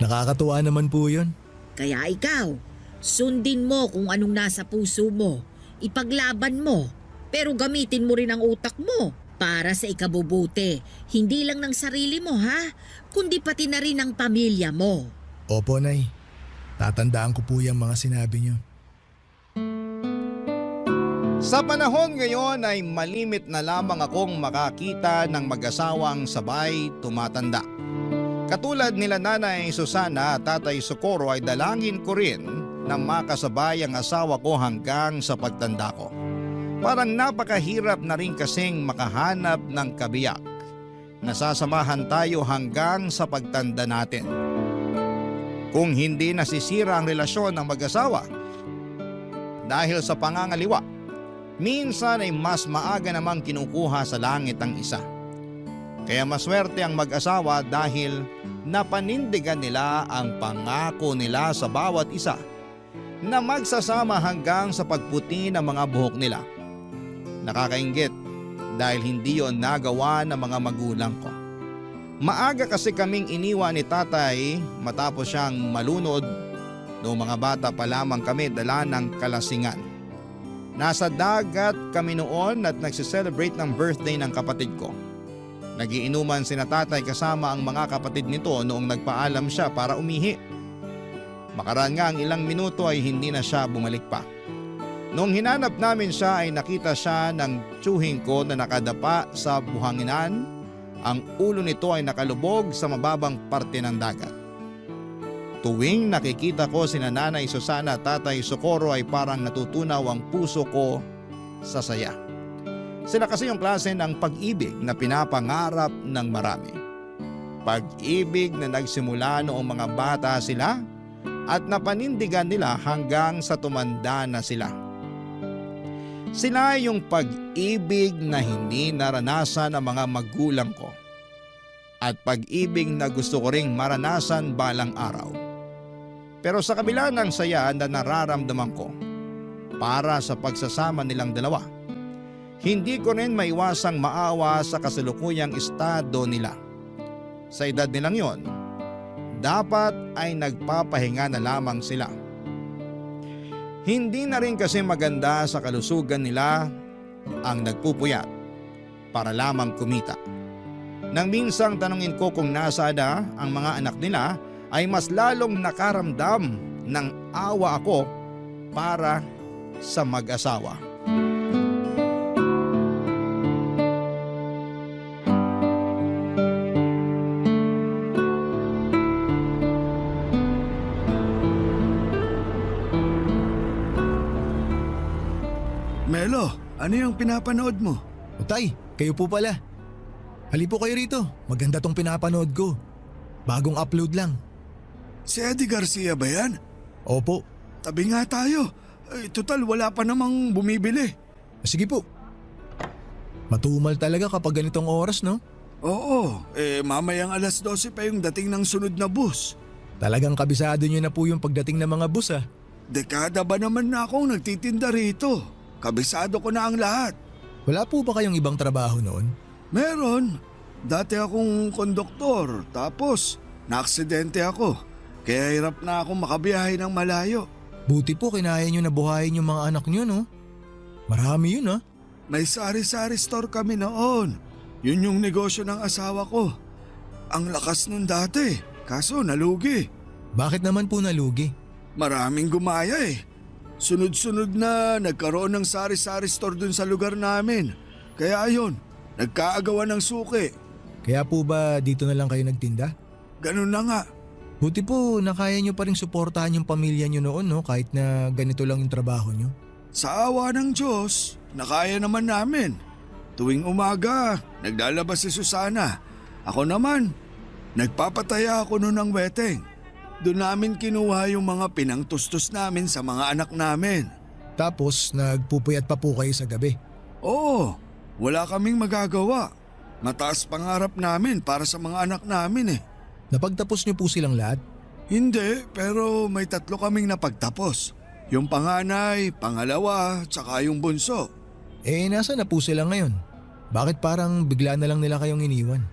Nakakatuwa naman po yun. Kaya ikaw, sundin mo kung anong nasa puso mo, ipaglaban mo, pero gamitin mo rin ang utak mo para sa ikabubuti. Hindi lang ng sarili mo ha, kundi pati na rin ng pamilya mo. Opo, Nay. Tatandaan ko po yung mga sinabi niyo. Sa panahon ngayon ay malimit na lamang akong makakita ng mag-asawang sabay tumatanda. Katulad nila Nanay Susana at Tatay Socorro ay dalangin ko rin na makasabay ang asawa ko hanggang sa pagtanda ko. Parang napakahirap na rin kasing makahanap ng kabiyak. Nasasamahan tayo hanggang sa pagtanda natin. Kung hindi nasisira ang relasyon ng mag-asawa dahil sa pangangaliwa, minsan ay mas maaga namang kinukuha sa langit ang isa. Kaya maswerte ang mag-asawa dahil napanindigan nila ang pangako nila sa bawat isa na magsasama hanggang sa pagputi ng mga buhok nila. Nakakainggit dahil hindi yon nagawa ng mga magulang ko. Maaga kasi kaming iniwan ni tatay matapos siyang malunod. Noong mga bata pa lamang kami dala ng kalasingan. Nasa dagat kami noon at nagsiselebrate ng birthday ng kapatid ko. Nagiinuman sina tatay kasama ang mga kapatid nito noong nagpaalam siya para umihi. Makaraan nga ang ilang minuto ay hindi na siya bumalik pa. Noong hinanap namin siya ay nakita siya ng tiyuhin ko na nakadapa sa buhanginan. Ang ulo nito ay nakalubog sa mababang parte ng dagat. Tuwing nakikita ko sina Nanay Susana at Tatay Socorro ay parang natutunaw ang puso ko sa saya. Sila kasi yung klase ng pag-ibig na pinapangarap ng marami. Pag-ibig na nagsimula noong mga bata sila at napanindigan nila hanggang sa tumanda na sila. Sila yung pag-ibig na hindi naranasan ng mga magulang ko at pag-ibig na gusto ko ring maranasan balang araw. Pero sa kabila ng saya na nararamdaman ko para sa pagsasama nilang dalawa, hindi ko rin maiwasang maawa sa kasalukuyang estado nila. Sa edad nilang yon, dapat ay nagpapahinga na lamang sila. Hindi na rin kasi maganda sa kalusugan nila ang nagpupuyat para lamang kumita. Nang minsang tanungin ko kung nasaan na ang mga anak nila, ay mas lalong nakaramdam ng awa ako para sa mag-asawa. Melo, ano yung pinapanood mo? O tay, kayo po pala. Hali po kayo rito, maganda tong pinapanood ko. Bagong upload lang. Si Eddie Garcia ba yan? Opo. Tabi nga tayo. Total wala pa namang bumibili. Sige po. Matumal talaga kapag ganitong oras, no? Oo, mamayang 12:00 pa yung dating ng sunod na bus. Talagang kabisado nyo na po yung pagdating ng mga bus ah. Dekada ba naman na akong nagtitinda rito? Kabisado ko na ang lahat. Wala po ba kayong ibang trabaho noon? Meron. Dati akong konduktor, tapos naaksidente ako. Kaya hirap na akong makabiyahe ng malayo. Buti po kinaya nyo na buhayin yung mga anak nyo, no? Marami yun ah. May sari-sari store kami noon. Yun yung negosyo ng asawa ko. Ang lakas nun dati, kaso nalugi. Bakit naman po nalugi? Maraming gumaya eh. Sunod-sunod na nagkaroon ng sari-sari store dun sa lugar namin. Kaya ayun, nagkaagawan ng suki. Kaya po ba dito na lang kayo nagtinda? Ganun na nga. Buti po nakaya nyo pa rin suportahan yung pamilya nyo noon, no? Kahit na ganito lang yung trabaho nyo. Sa awa ng Diyos, nakaya naman namin. Tuwing umaga, naglalabas si Susana. Ako naman, nagpapataya ako noon ng weteng. Doon namin kinuha yung mga pinangtustos namin sa mga anak namin. Tapos nagpupuyat pa po kayo sa gabi. Oo, wala kaming magagawa. Mataas pangarap namin para sa mga anak namin eh. Napagtapos nyo po silang lahat? Hindi, pero may 3 kaming napagtapos. Yung panganay, pangalawa, tsaka yung bunso. Nasa na po sila ngayon? Bakit parang bigla na lang nila kayong iniwan?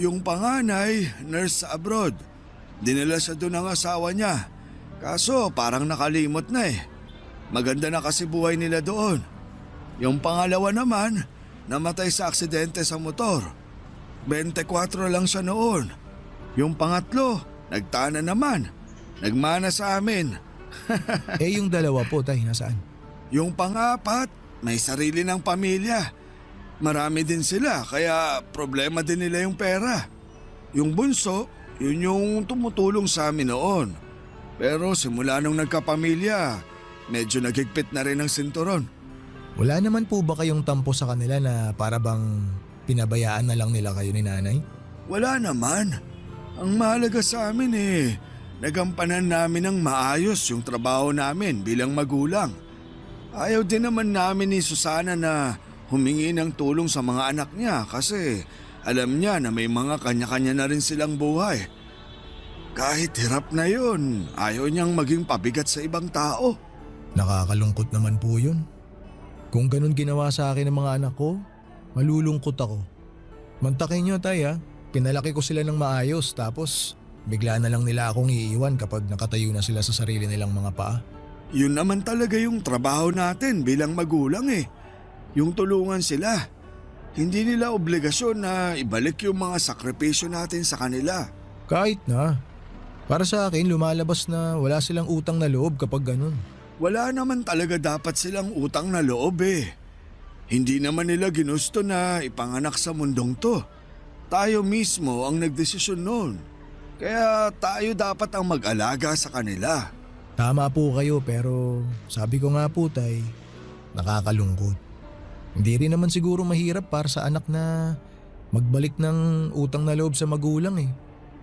Yung panganay, nurse sa abroad. Dinala siya doon ng asawa niya. Kaso parang nakalimot na eh. Maganda na kasi buhay nila doon. Yung pangalawa naman, namatay sa aksidente sa motor. 24 lang siya noon. Yung pangatlo, nagtana naman. Nagmana sa amin. Yung dalawa po, tay, nasaan? Yung pang-apat, may sarili ng pamilya. Marami din sila, kaya problema din nila yung pera. Yung bunso, yun yung tumutulong sa amin noon. Pero simula nung nagkapamilya, medyo nagigpit na rin ang sinturon. Wala naman po ba kayong tampo sa kanila na para bang pinabayaan na lang nila kayo ni nanay? Wala naman. Ang mahalaga sa amin nagampanan namin ng maayos yung trabaho namin bilang magulang. Ayaw din naman namin ni Susana na humingi ng tulong sa mga anak niya kasi alam niya na may mga kanya-kanya na rin silang buhay. Kahit hirap na yun, ayaw niyang maging pabigat sa ibang tao. Nakakalungkot naman po yun. Kung ganun ginawa sa akin ng mga anak ko, malulungkot ako. Mantakin nyo tay ha, pinalaki ko sila ng maayos tapos bigla na lang nila akong iiwan kapag nakatayo na sila sa sarili nilang mga paa. Yun naman talaga yung trabaho natin bilang magulang eh. Yung tulungan sila. Hindi nila obligasyon na ibalik yung mga sakripisyo natin sa kanila. Kahit na. Para sa akin lumalabas na wala silang utang na loob kapag ganun. Wala naman talaga dapat silang utang na loob eh. Hindi naman nila ginusto na ipanganak sa mundong to. Tayo mismo ang nagdesisyon noon. Kaya tayo dapat ang mag-alaga sa kanila. Tama po kayo pero sabi ko nga po tay, nakakalungkot. Hindi rin naman siguro mahirap para sa anak na magbalik ng utang na loob sa magulang eh.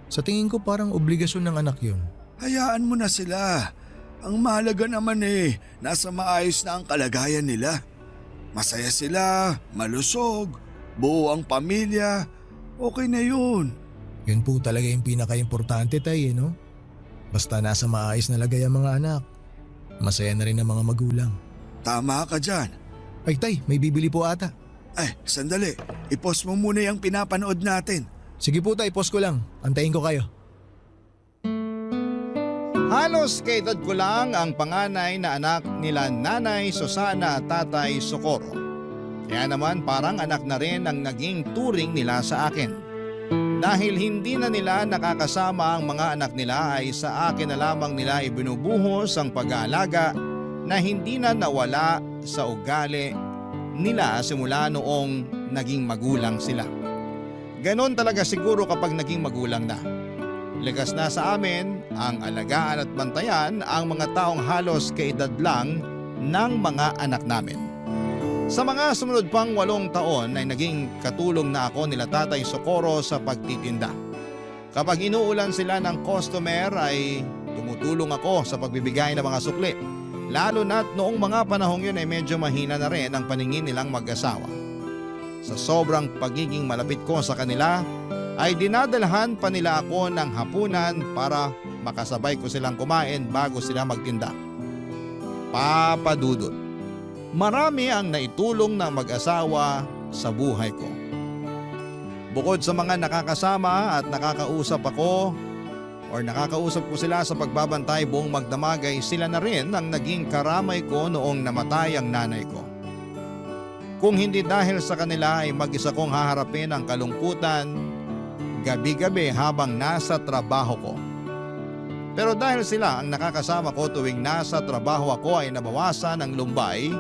Sa tingin ko parang obligasyon ng anak yun. Hayaan mo na sila. Ang mahalaga naman eh, nasa maayos na ang kalagayan nila. Masaya sila, malusog, buo ang pamilya, okay na yun. Yun po talaga yung pinaka-importante tay no? Basta nasa maayos na lagay ang mga anak. Masaya na rin ang mga magulang. Tama ka dyan. Ay tay, may bibili po ata. Ay, sandali. I-post mo muna yung pinapanood natin. Sige po tay, post ko lang. Antayin ko kayo. Halos kaedad ko lang ang panganay na anak nila Nanay Susana at Tatay Socorro. Kaya naman parang anak na rin ang naging turing nila sa akin. Dahil hindi na nila nakakasama ang mga anak nila ay sa akin na lamang nila ibinubuhos ang pag-aalaga na hindi na nawala sa ugali nila simula noong naging magulang sila. Ganon talaga siguro kapag naging magulang na. Ligas na sa amin ang alagaan at bantayan ang mga taong halos kaedad lang ng mga anak namin. Sa mga sumunod pang 8 taon ay naging katulong na ako nila Tatay Socorro sa pagtitinda. Kapag inuulan sila ng customer ay tumutulong ako sa pagbibigay ng mga sukli. Lalo na't noong mga panahong yun ay medyo mahina na rin ang paningin nilang mag-asawa. Sa sobrang pagiging malapit ko sa kanila ay dinadalhan pa nila ako ng hapunan para makasabay ko silang kumain bago sila magtinda. Papa Dudut, marami ang naitulong ng mag-asawa sa buhay ko. Bukod sa mga nakakasama at nakakausap ako or nakakausap ko sila sa pagbabantay buong magdamag ay sila na rin ang naging karamay ko noong namatay ang nanay ko. Kung hindi dahil sa kanila ay mag-isa kong haharapin ang kalungkutan gabi-gabi habang nasa trabaho ko. Pero dahil sila ang nakakasama ko tuwing nasa trabaho ako ay nabawasan ang lumbay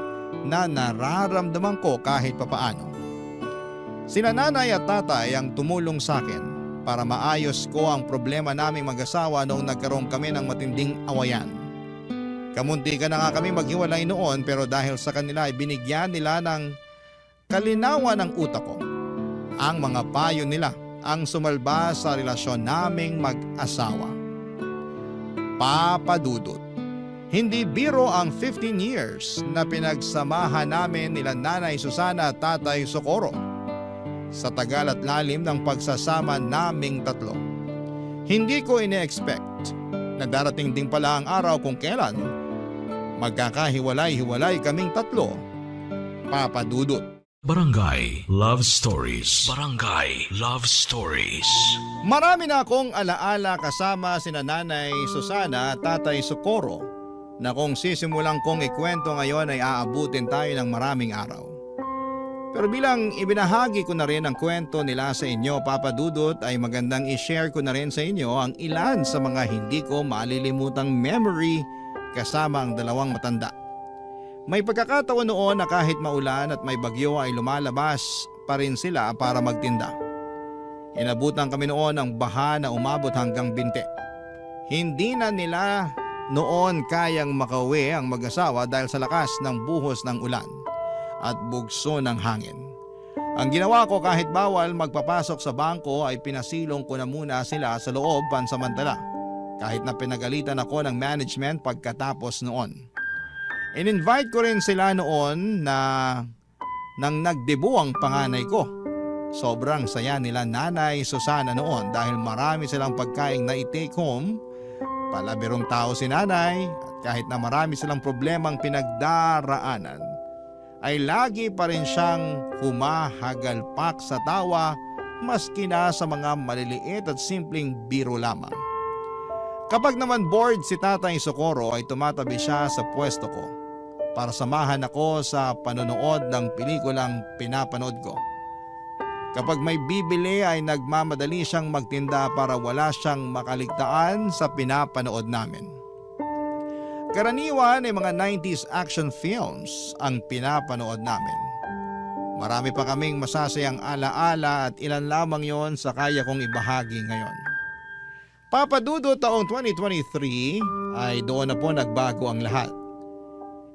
na nararamdaman ko kahit papaano. Sina nanay at tatay ang tumulong sa akin para maayos ko ang problema naming mag-asawa noong nagkaroon kami ng matinding awayan. Kamunti ka na nga kami maghiwalay noon pero dahil sa kanila ay binigyan nila ng kalinawan ng utak ko. Ang mga payo nila ang sumalba sa relasyon naming mag-asawa. Papa Dudut, hindi biro ang 15 years na pinagsamahan namin nila Nanay Susana at Tatay Socorro. Sa tagal at lalim ng pagsasama naming tatlo, hindi ko ine-expect na darating din pala ang araw kung kailan magkakahiwalay-hiwalay kaming tatlo. Papa Dudut. Barangay Love Stories. Barangay Love Stories. Marami na akong alaala kasama sina Nanay Susana at Tatay Socorro na kung sisimulang kong ikwento ngayon ay aabutin tayo ng maraming araw. Pero bilang ibinahagi ko na rin ang kwento nila sa inyo, Papa Dudut, ay magandang i-share ko na rin sa inyo ang ilan sa mga hindi ko malilimutang memory kasama ang dalawang matanda. May pagkakataon noon na kahit maulan at may bagyo ay lumalabas pa rin sila para magtinda. Inabutan kami noon ng baha na umabot hanggang binte. Hindi na nila noon kayang makauwi ang mag-asawa dahil sa lakas ng buhos ng ulan at bugso ng hangin. Ang ginawa ko kahit bawal magpapasok sa bangko ay pinasilong ko na muna sila sa loob pansamantala kahit na pinagalitan ako ng management pagkatapos noon. In-invite ko rin sila noon na nang nagdebu ang panganay ko. Sobrang saya nila Nanay Susana noon dahil marami silang pagkain na i-take home Palabirong tao si nanay at kahit na marami silang problemang pinagdaraanan, ay lagi pa rin siyang humahagalpak sa tawa maski na sa mga maliliit at simpleng biro lamang. Kapag naman bored si Tatay Socorro ay tumatabi siya sa pwesto ko para samahan ako sa panonood ng pelikulang pinapanood ko. Kapag may bibili ay nagmamadali siyang magtinda para wala siyang makaligtaan sa pinapanood namin. Karaniwan ay mga 90s action films ang pinapanood namin. Marami pa kaming masasayang alaala at ilan lamang yon sa kaya kong ibahagi ngayon. Papadudo taong 2023 ay doon na po nagbago ang lahat.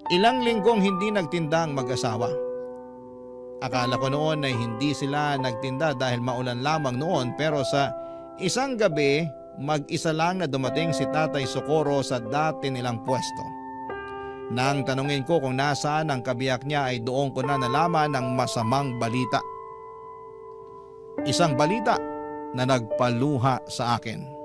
Ilang linggong hindi nagtinda ang mag-asawa. Akala ko noon ay hindi sila nagtinda dahil maulan lamang noon, pero sa isang gabi mag-isa lang na dumating si Tatay Socorro sa dati nilang pwesto. Nang tanungin ko kung nasaan ang kabiyak niya ay doon ko na nalaman ang masamang balita. Isang balita na nagpaluha sa akin.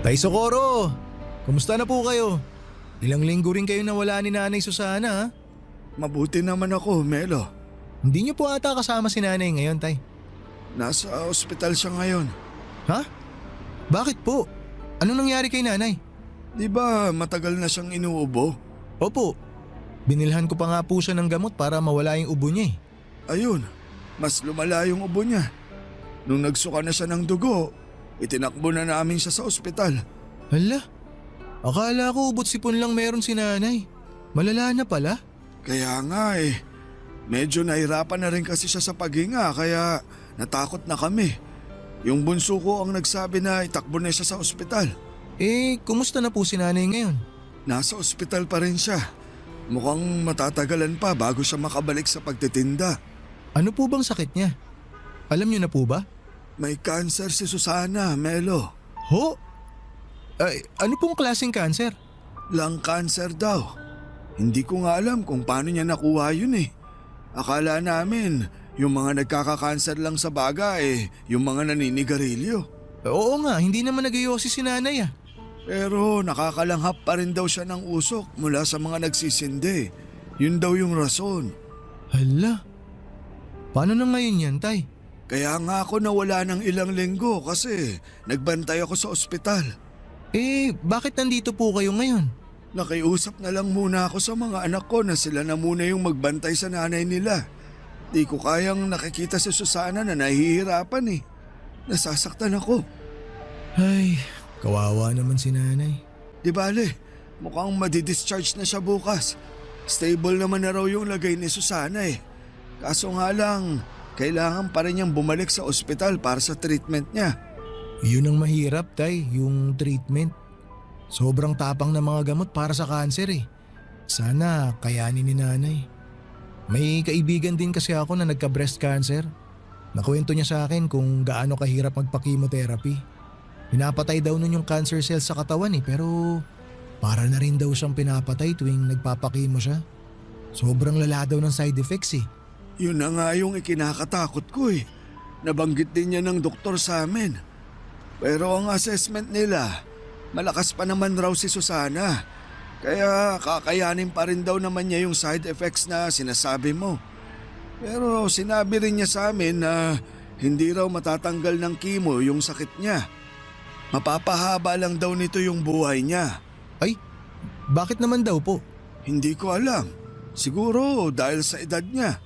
Tay Socorro, kumusta na po kayo? Ilang linggo rin kayo nawala ni Nanay Susana ha? Mabuti naman ako, Melo. Hindi niyo po ata kasama si Nanay ngayon, Tay. Nasa ospital siya ngayon. Ha? Bakit po? Anong nangyari kay Nanay? Di ba matagal na siyang inuubo? Opo, binilhan ko pa nga po siya ng gamot para mawala yung ubo niya eh. Ayun, mas lumala yung ubo niya. Nung nagsuka na siya ng dugo, itinakbo na namin siya sa ospital. Hala, akala ko ubot sipon lang meron si Nanay. Malala na pala. Kaya nga eh, medyo nahirapan na rin kasi siya sa paghinga kaya natakot na kami. Yung bunso ko ang nagsabi na itakbo na siya sa ospital. Eh, kumusta na po si Nanay ngayon? Nasa ospital pa rin siya. Mukhang matatagalan pa bago siya makabalik sa pagtitinda. Ano po bang sakit niya? Alam niyo na po ba? May cancer si Susana, Melo. Ho? Ay, ano pong klaseng cancer? Lung cancer daw. Hindi ko nga alam kung paano niya nakuha yun eh. Akala namin, yung mga nagkaka-cancer lang sa baga yung mga naninigarilyo. Oo nga, hindi naman nag-iossi si Nanay ah. Pero nakakalanghap pa rin daw siya ng usok mula sa mga nagsisindi. Yun daw yung rason. Hala, paano na ngayon yan, Tay? Kaya nga ako nawala ng ilang linggo kasi nagbantay ako sa ospital. Eh, bakit nandito po kayo ngayon? Nakiusap na lang muna ako sa mga anak ko na sila na muna yung magbantay sa nanay nila. Di ko kayang nakikita si Susana na nahihirapan eh. Nasasaktan ako. Ay, kawawa naman si Nanay. Di bale, mukhang madidischarge na siya bukas. Stable naman na raw yung lagay ni Susana eh. Kaso nga lang, kailangan pa rin niyang bumalik sa ospital para sa treatment niya. Yun ang mahirap, Tay, yung treatment. Sobrang tapang na mga gamot para sa cancer eh. Sana kayanin ni Nanay. May kaibigan din kasi ako na nagka-breast cancer. Nakwento niya sa akin kung gaano kahirap magpa-chemotherapy. Pinapatay daw nun yung cancer cells sa katawan eh, pero para na rin daw siyang pinapatay tuwing nagpapakimo siya. Sobrang lala daw ng side effects eh. Yun na nga yung ikinakatakot ko eh. Nabanggit din niya ng doktor sa amin. Pero ang assessment nila, malakas pa naman raw si Susana. Kaya kakayanin pa rin daw naman niya yung side effects na sinasabi mo. Pero sinabi rin niya sa amin na hindi raw matatanggal ng chemo yung sakit niya. Mapapahaba lang daw nito yung buhay niya. Ay, bakit naman daw po? Hindi ko alam. Siguro dahil sa edad niya.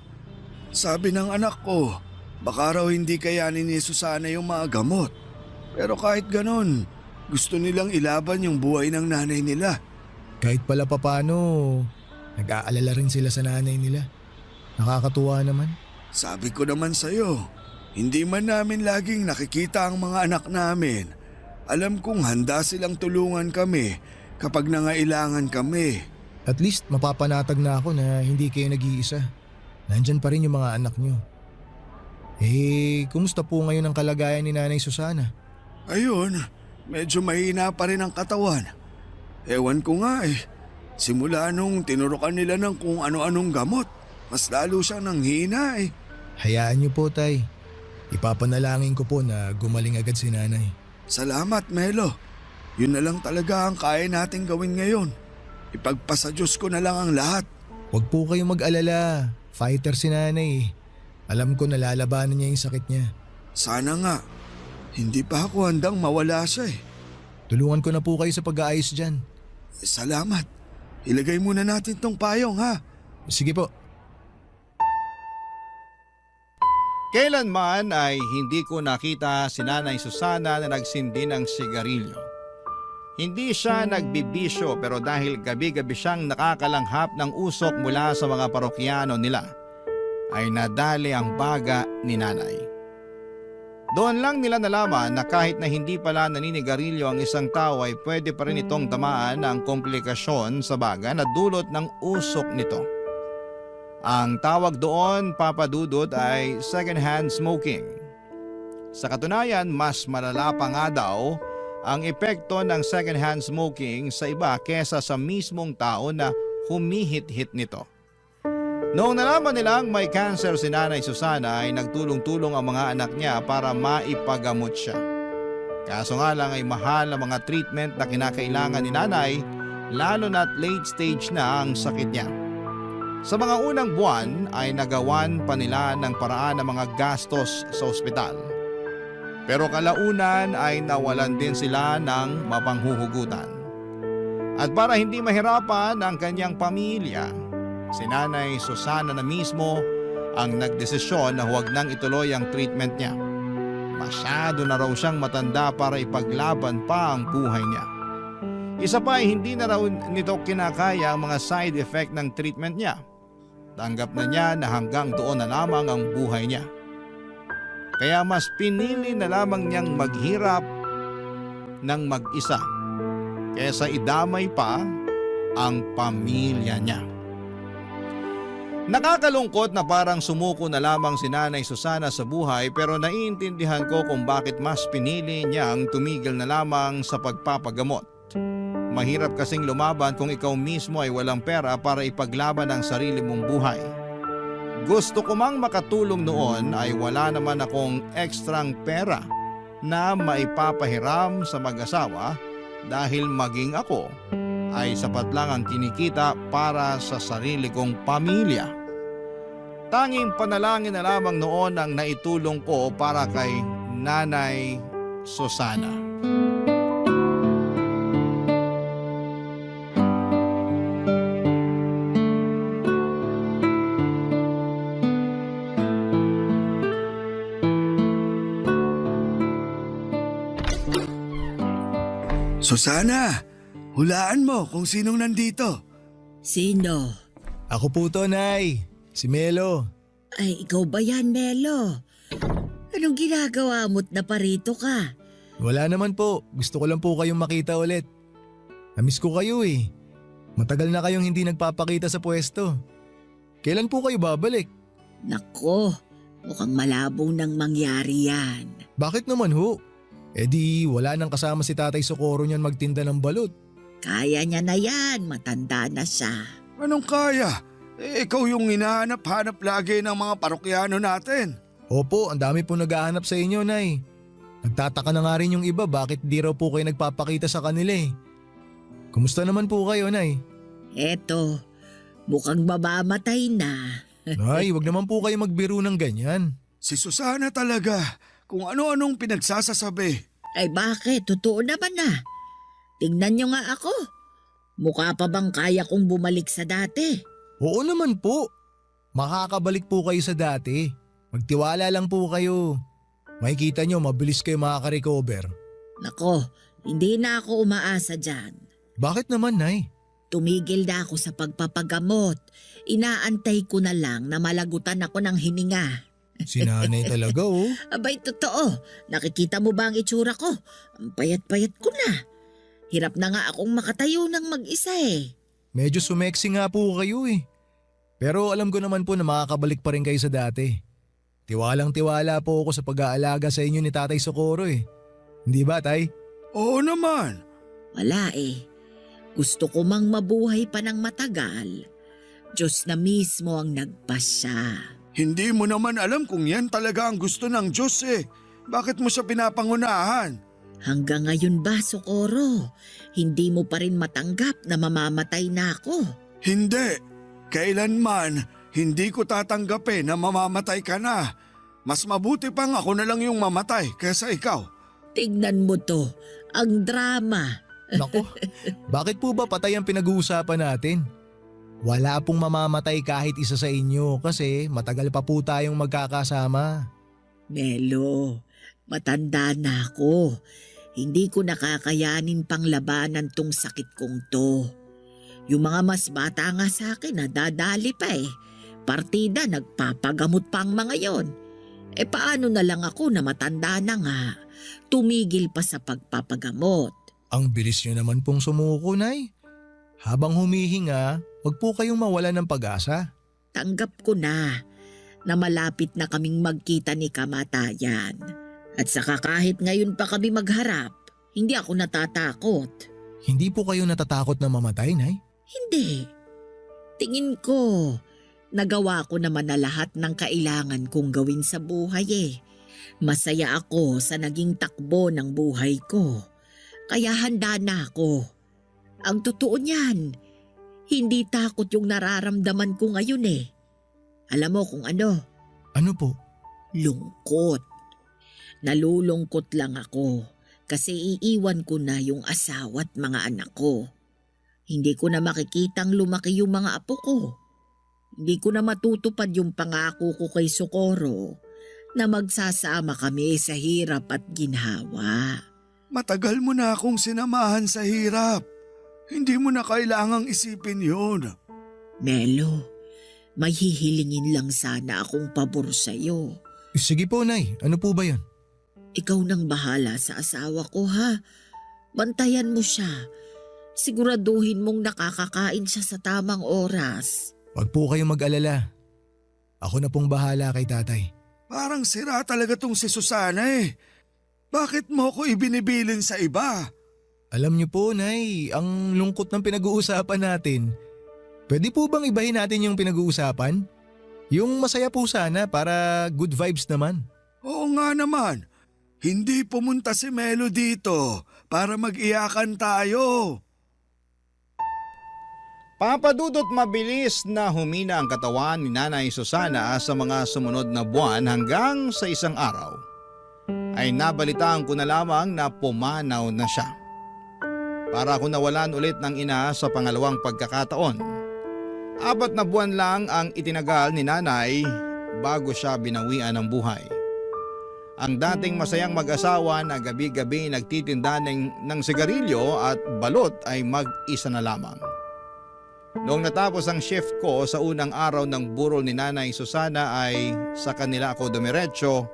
Sabi ng anak ko, baka raw hindi kayanin ni Susana yung mga gamot. Pero kahit ganon, gusto nilang ilaban yung buhay ng nanay nila. Kahit pala papano, nag-aalala rin sila sa nanay nila. Nakakatuwa naman. Sabi ko naman sa'yo, hindi man namin laging nakikita ang mga anak namin. Alam kong handa silang tulungan kami kapag nangailangan kami. At least mapapanatag na ako na hindi kayo nag-iisa. Nandyan pa rin yung mga anak nyo. Eh, kumusta po ngayon ang kalagayan ni Nanay Susana? Ayun, medyo mahina pa rin ang katawan. Ewan ko nga eh. Simula nung tinurukan nila ng kung ano-anong gamot, mas lalo siyang nanghina eh. Hayaan niyo po, Tay. Ipapanalangin ko po na gumaling agad si nanay. Salamat, Melo. Yun na lang talaga ang kaya nating gawin ngayon. Ipagpasa Diyos ko na lang ang lahat. Huwag po kayong mag-alala. Fighter si nanay. Alam ko nalalabanan niya yung sakit niya. Sana nga. Hindi pa ako handang mawala siya eh. Tulungan ko na po kayo sa pag-aayos dyan. Salamat. Ilagay muna natin tong payong ha. Sige po. Kailanman ay hindi ko nakita si Nanay Susana na nagsindi ng sigarilyo. Hindi siya nagbibisyo pero dahil gabi-gabi siyang nakakalanghap ng usok mula sa mga parokyano nila, ay nadali ang baga ni Nanay. Doon lang nila nalaman na kahit na hindi pala naninigarilyo ang isang tao ay pwede pa rin itong tamaan ng komplikasyon sa baga na dulot ng usok nito. Ang tawag doon, Papa Dudut, ay second-hand smoking. Sa katunayan, mas malala pa nga daw ang epekto ng second-hand smoking sa iba kesa sa mismong tao na humihit-hit nito. Noong nalaman nilang may cancer si Nanay Susana ay nagtulong-tulong ang mga anak niya para maipagamot siya. Kaso nga lang ay mahal ang mga treatment na kinakailangan ni Nanay, lalo na't late stage na ang sakit niya. Sa mga unang buwan ay nagawan pa nila ng paraan ng mga gastos sa ospital. Pero kalaunan ay nawalan din sila ng mapanghuhugutan. At para hindi mahirapan ang kanyang pamilya, si Nanay Susana na mismo ang nagdesisyon na huwag nang ituloy ang treatment niya. Masyado na raw siyang matanda para ipaglaban pa ang buhay niya. Isa pa ay hindi na raw nito kinakaya ang mga side effect ng treatment niya. Tanggap na niya na hanggang doon na lamang ang buhay niya. Kaya mas pinili na lamang niyang maghirap ng mag-isa kaysa idamay pa ang pamilya niya. Nakakalungkot na parang sumuko na lamang si Nanay Susana sa buhay pero naiintindihan ko kung bakit mas pinili niyang tumigil na lamang sa pagpapagamot. Mahirap kasing lumaban kung ikaw mismo ay walang pera para ipaglaban ang sarili mong buhay. Gusto ko mang makatulong noon ay wala naman akong ekstrang pera na maipapahiram sa mag-asawa dahil maging ako ay sapat lang ang kinikita para sa sarili kong pamilya. Tanging panalangin na lamang noon ang naitulong ko para kay Nanay Susana. Susana, hulaan mo kung sinong nandito. Sino? Ako po to, Nay. Si Melo. Ay, ikaw ba yan, Melo? Anong ginagawa mo't naparito ka? Wala naman po. Gusto ko lang po kayong makita ulit. Namiss ko kayo eh. Matagal na kayong hindi nagpapakita sa pwesto. Kailan po kayo babalik? Nako, mukhang malabong nang mangyari yan. Bakit naman ho? Eh di wala nang kasama si Tatay Socorro niyan magtinda ng balut. Kaya niya na yan, matanda na siya. Anong kaya? Ikaw yung hinahanap-hanap lagi ng mga parokyano natin. Opo, ang dami po naghahanap sa inyo, Nay. Nagtataka na nga rin yung iba bakit di raw po kayo nagpapakita sa kanila eh. Kumusta naman po kayo, Nay? Eto, mukhang mamamatay na. Nay, wag naman po kayo magbiro ng ganyan. Si Susana talaga, kung ano-anong pinagsasasabi. Ay bakit? Totoo naman na. Tingnan niyo nga ako. Mukha pa bang kaya kong bumalik sa dati? Oo naman po. Makakabalik po kayo sa dati. Magtiwala lang po kayo. Makikita nyo, mabilis kayo makaka-recover. Nako, hindi na ako umaasa dyan. Bakit naman, Nay? Tumigil na ako sa pagpapagamot. Inaantay ko na lang na malagutan ako ng hininga. Si Nanay talaga, oh. Abay, totoo. Nakikita mo ba ang itsura ko? Ang payat-payat ko na. Hirap na nga akong makatayo ng mag-isa eh. Medyo sumeksi nga po kayo eh. Pero alam ko naman po na makakabalik pa rin kayo sa dati. Tiwalang-tiwala po ako sa pag-aalaga sa inyo ni Tatay Socorro eh. Hindi ba, Tay? Oo naman. Wala eh. Gusto ko mang mabuhay pa ng matagal. Diyos na mismo ang nagpasya. Hindi mo naman alam kung yan talaga ang gusto ng Diyos eh. Bakit mo siya pinapangunahan? Hanggang ngayon ba, Socorro? Hindi mo pa rin matanggap na mamamatay na ako? Hindi. Kailanman, hindi ko tatanggapin na mamamatay ka na. Mas mabuti pang ako na lang yung mamatay kaysa ikaw. Tignan mo to, ang drama. Nako, bakit po ba patay ang pinag-uusapan natin? Wala pong mamamatay kahit isa sa inyo kasi matagal pa po tayong magkakasama. Melo, matanda na ako. Hindi ko nakakayanin pang labanan tong sakit kong to. Yung mga mas bata nga sa akin nadadali pa eh. Partida nagpapagamot pa ang mga yon. Paano na lang ako na matanda na nga, tumigil pa sa pagpapagamot. Ang bilis nyo naman pong sumuko, Nay. Habang humihinga, wag po kayong mawalan ng pag-asa. Tanggap ko na malapit na kaming magkita ni kamatayan. At saka kahit ngayon pa kami magharap, hindi ako natatakot. Hindi po kayo natatakot na mamatay, Nay? Hindi. Tingin ko, nagawa ko naman na lahat ng kailangan kong gawin sa buhay eh. Masaya ako sa naging takbo ng buhay ko. Kaya handa na ako. Ang totoo niyan, hindi takot yung nararamdaman ko ngayon eh. Alam mo kung ano? Ano po? Lungkot. Nalulungkot lang ako kasi iiwan ko na yung asawa at mga anak ko. Hindi ko na makikitang lumaki yung mga apo ko. Hindi ko na matutupad yung pangako ko kay Socorro na magsasama kami sa hirap at ginhawa. Matagal mo na akong sinamahan sa hirap. Hindi mo na kailangang isipin yun. Melo, may hihilingin lang sana akong pabor sa'yo. Sige po, Nay. Ano po ba yun? Ikaw nang bahala sa asawa ko ha. Bantayan mo siya. Siguraduhin mong nakakakain siya sa tamang oras. Wag po kayong mag-alala. Ako na pong bahala kay tatay. Parang sira talaga tong si Susana eh. Bakit mo ko ibinibilin sa iba? Alam niyo po, Nay, ang lungkot ng pinag-uusapan natin. Pwede po bang ibahin natin yung pinag-uusapan? Yung masaya po sana para good vibes naman. Oo nga naman. Hindi pumunta si Melo dito para mag-iyakan tayo. Papadudot mabilis na humina ang katawan ni Nanay Susana sa mga sumunod na buwan hanggang sa isang araw ay nabalitaan ko na lamang na pumanaw na siya. Para ako nawalan ulit ng ina sa pangalawang pagkakataon. 4 na buwan lang ang itinagal ni Nanay bago siya binawian ng buhay. Ang dating masayang mag-asawa na gabi-gabi nagtitinda ng sigarilyo at balot ay mag-isa na lamang. Noong natapos ang shift ko sa unang araw ng burol ni Nanay Susana ay sa kanila ako dumiretso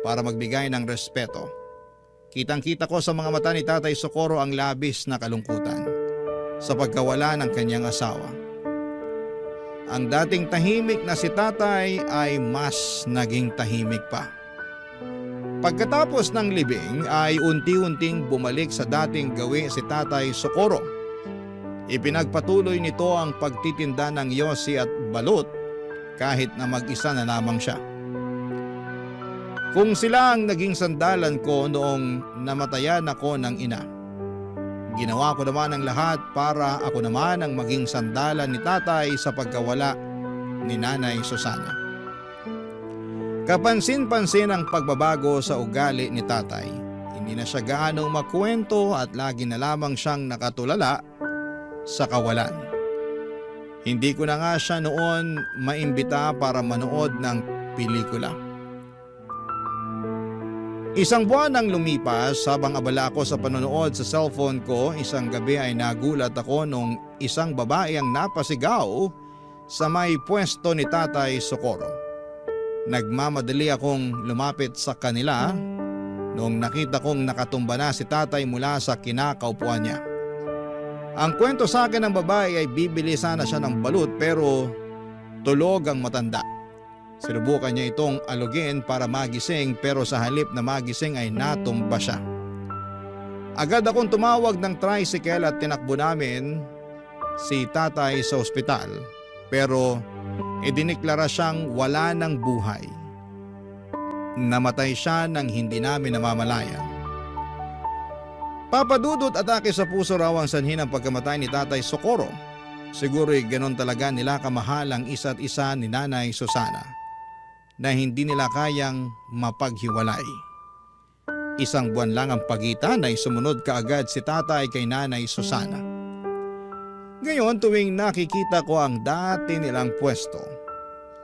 para magbigay ng respeto. Kitang-kita ko sa mga mata ni Tatay Socorro ang labis na kalungkutan sa pagkawala ng kanyang asawa. Ang dating tahimik na si Tatay ay mas naging tahimik pa. Pagkatapos ng libing ay unti-unting bumalik sa dating gawi si Tatay Socorro. Ipinagpatuloy nito ang pagtitinda ng yosi at balut kahit na mag-isa na lamang siya. Kung sila ang naging sandalan ko noong namatayan ako ng ina, ginawa ko naman ang lahat para ako naman ang maging sandalan ni Tatay sa pagkawala ni Nanay Susana. Kapansin-pansin ang pagbabago sa ugali ni Tatay. Hindi na siya gaanong makwento at lagi na lamang siyang nakatulala sa kawalan. Hindi ko na nga siya noon maimbita para manood ng pelikula. Isang buwan ang lumipas habang abala ako sa panonood sa cellphone ko. Isang gabi ay nagulat ako nung isang babae ang napasigaw sa may pwesto ni Tatay Socorro. Nagmamadali akong lumapit sa kanila noong nakita kong nakatumba na si Tatay mula sa kinakaupuan niya. Ang kwento sa akin ng babae ay bibili sana siya ng balut pero tulog ang matanda. Sinubukan niya itong alugin para magising pero sa halip na magising ay natumba siya. Agad akong tumawag ng tricycle at tinakbo namin si tatay sa ospital. Pero idiniklara siyang wala ng buhay. Namatay siya nang hindi namin namamalayan. Papadudot, atake sa puso raw ang sanhi ng pagkamatay ni Tatay Socorro. Siguro'y ganon talaga nila kamahal ang isa't isa ni Nanay Susana na hindi nila kayang mapaghiwalay. Isang buwan lang ang pagitan ay sumunod kaagad si tatay kay Nanay Susana. Ngayon tuwing nakikita ko ang dati nilang pwesto,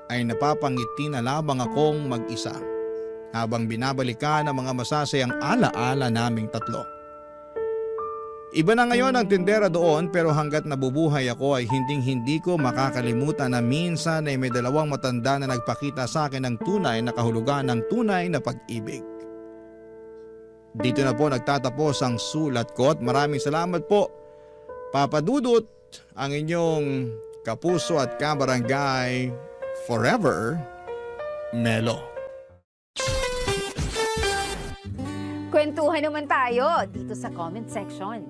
ay napapangiti na lamang akong mag-isa habang binabalikan ang mga masasayang alaala naming tatlo. Iba na ngayon ang tindera doon pero hanggat nabubuhay ako ay hindi ko makakalimutan na minsan ay may dalawang matanda na nagpakita sa akin ng tunay na kahulugan ng tunay na pag-ibig. Dito na po nagtatapos ang sulat ko at maraming salamat po, Papa Dudut, ang inyong kapuso at kabarangay forever, Melo. Kwentuhan naman tayo dito sa comment section.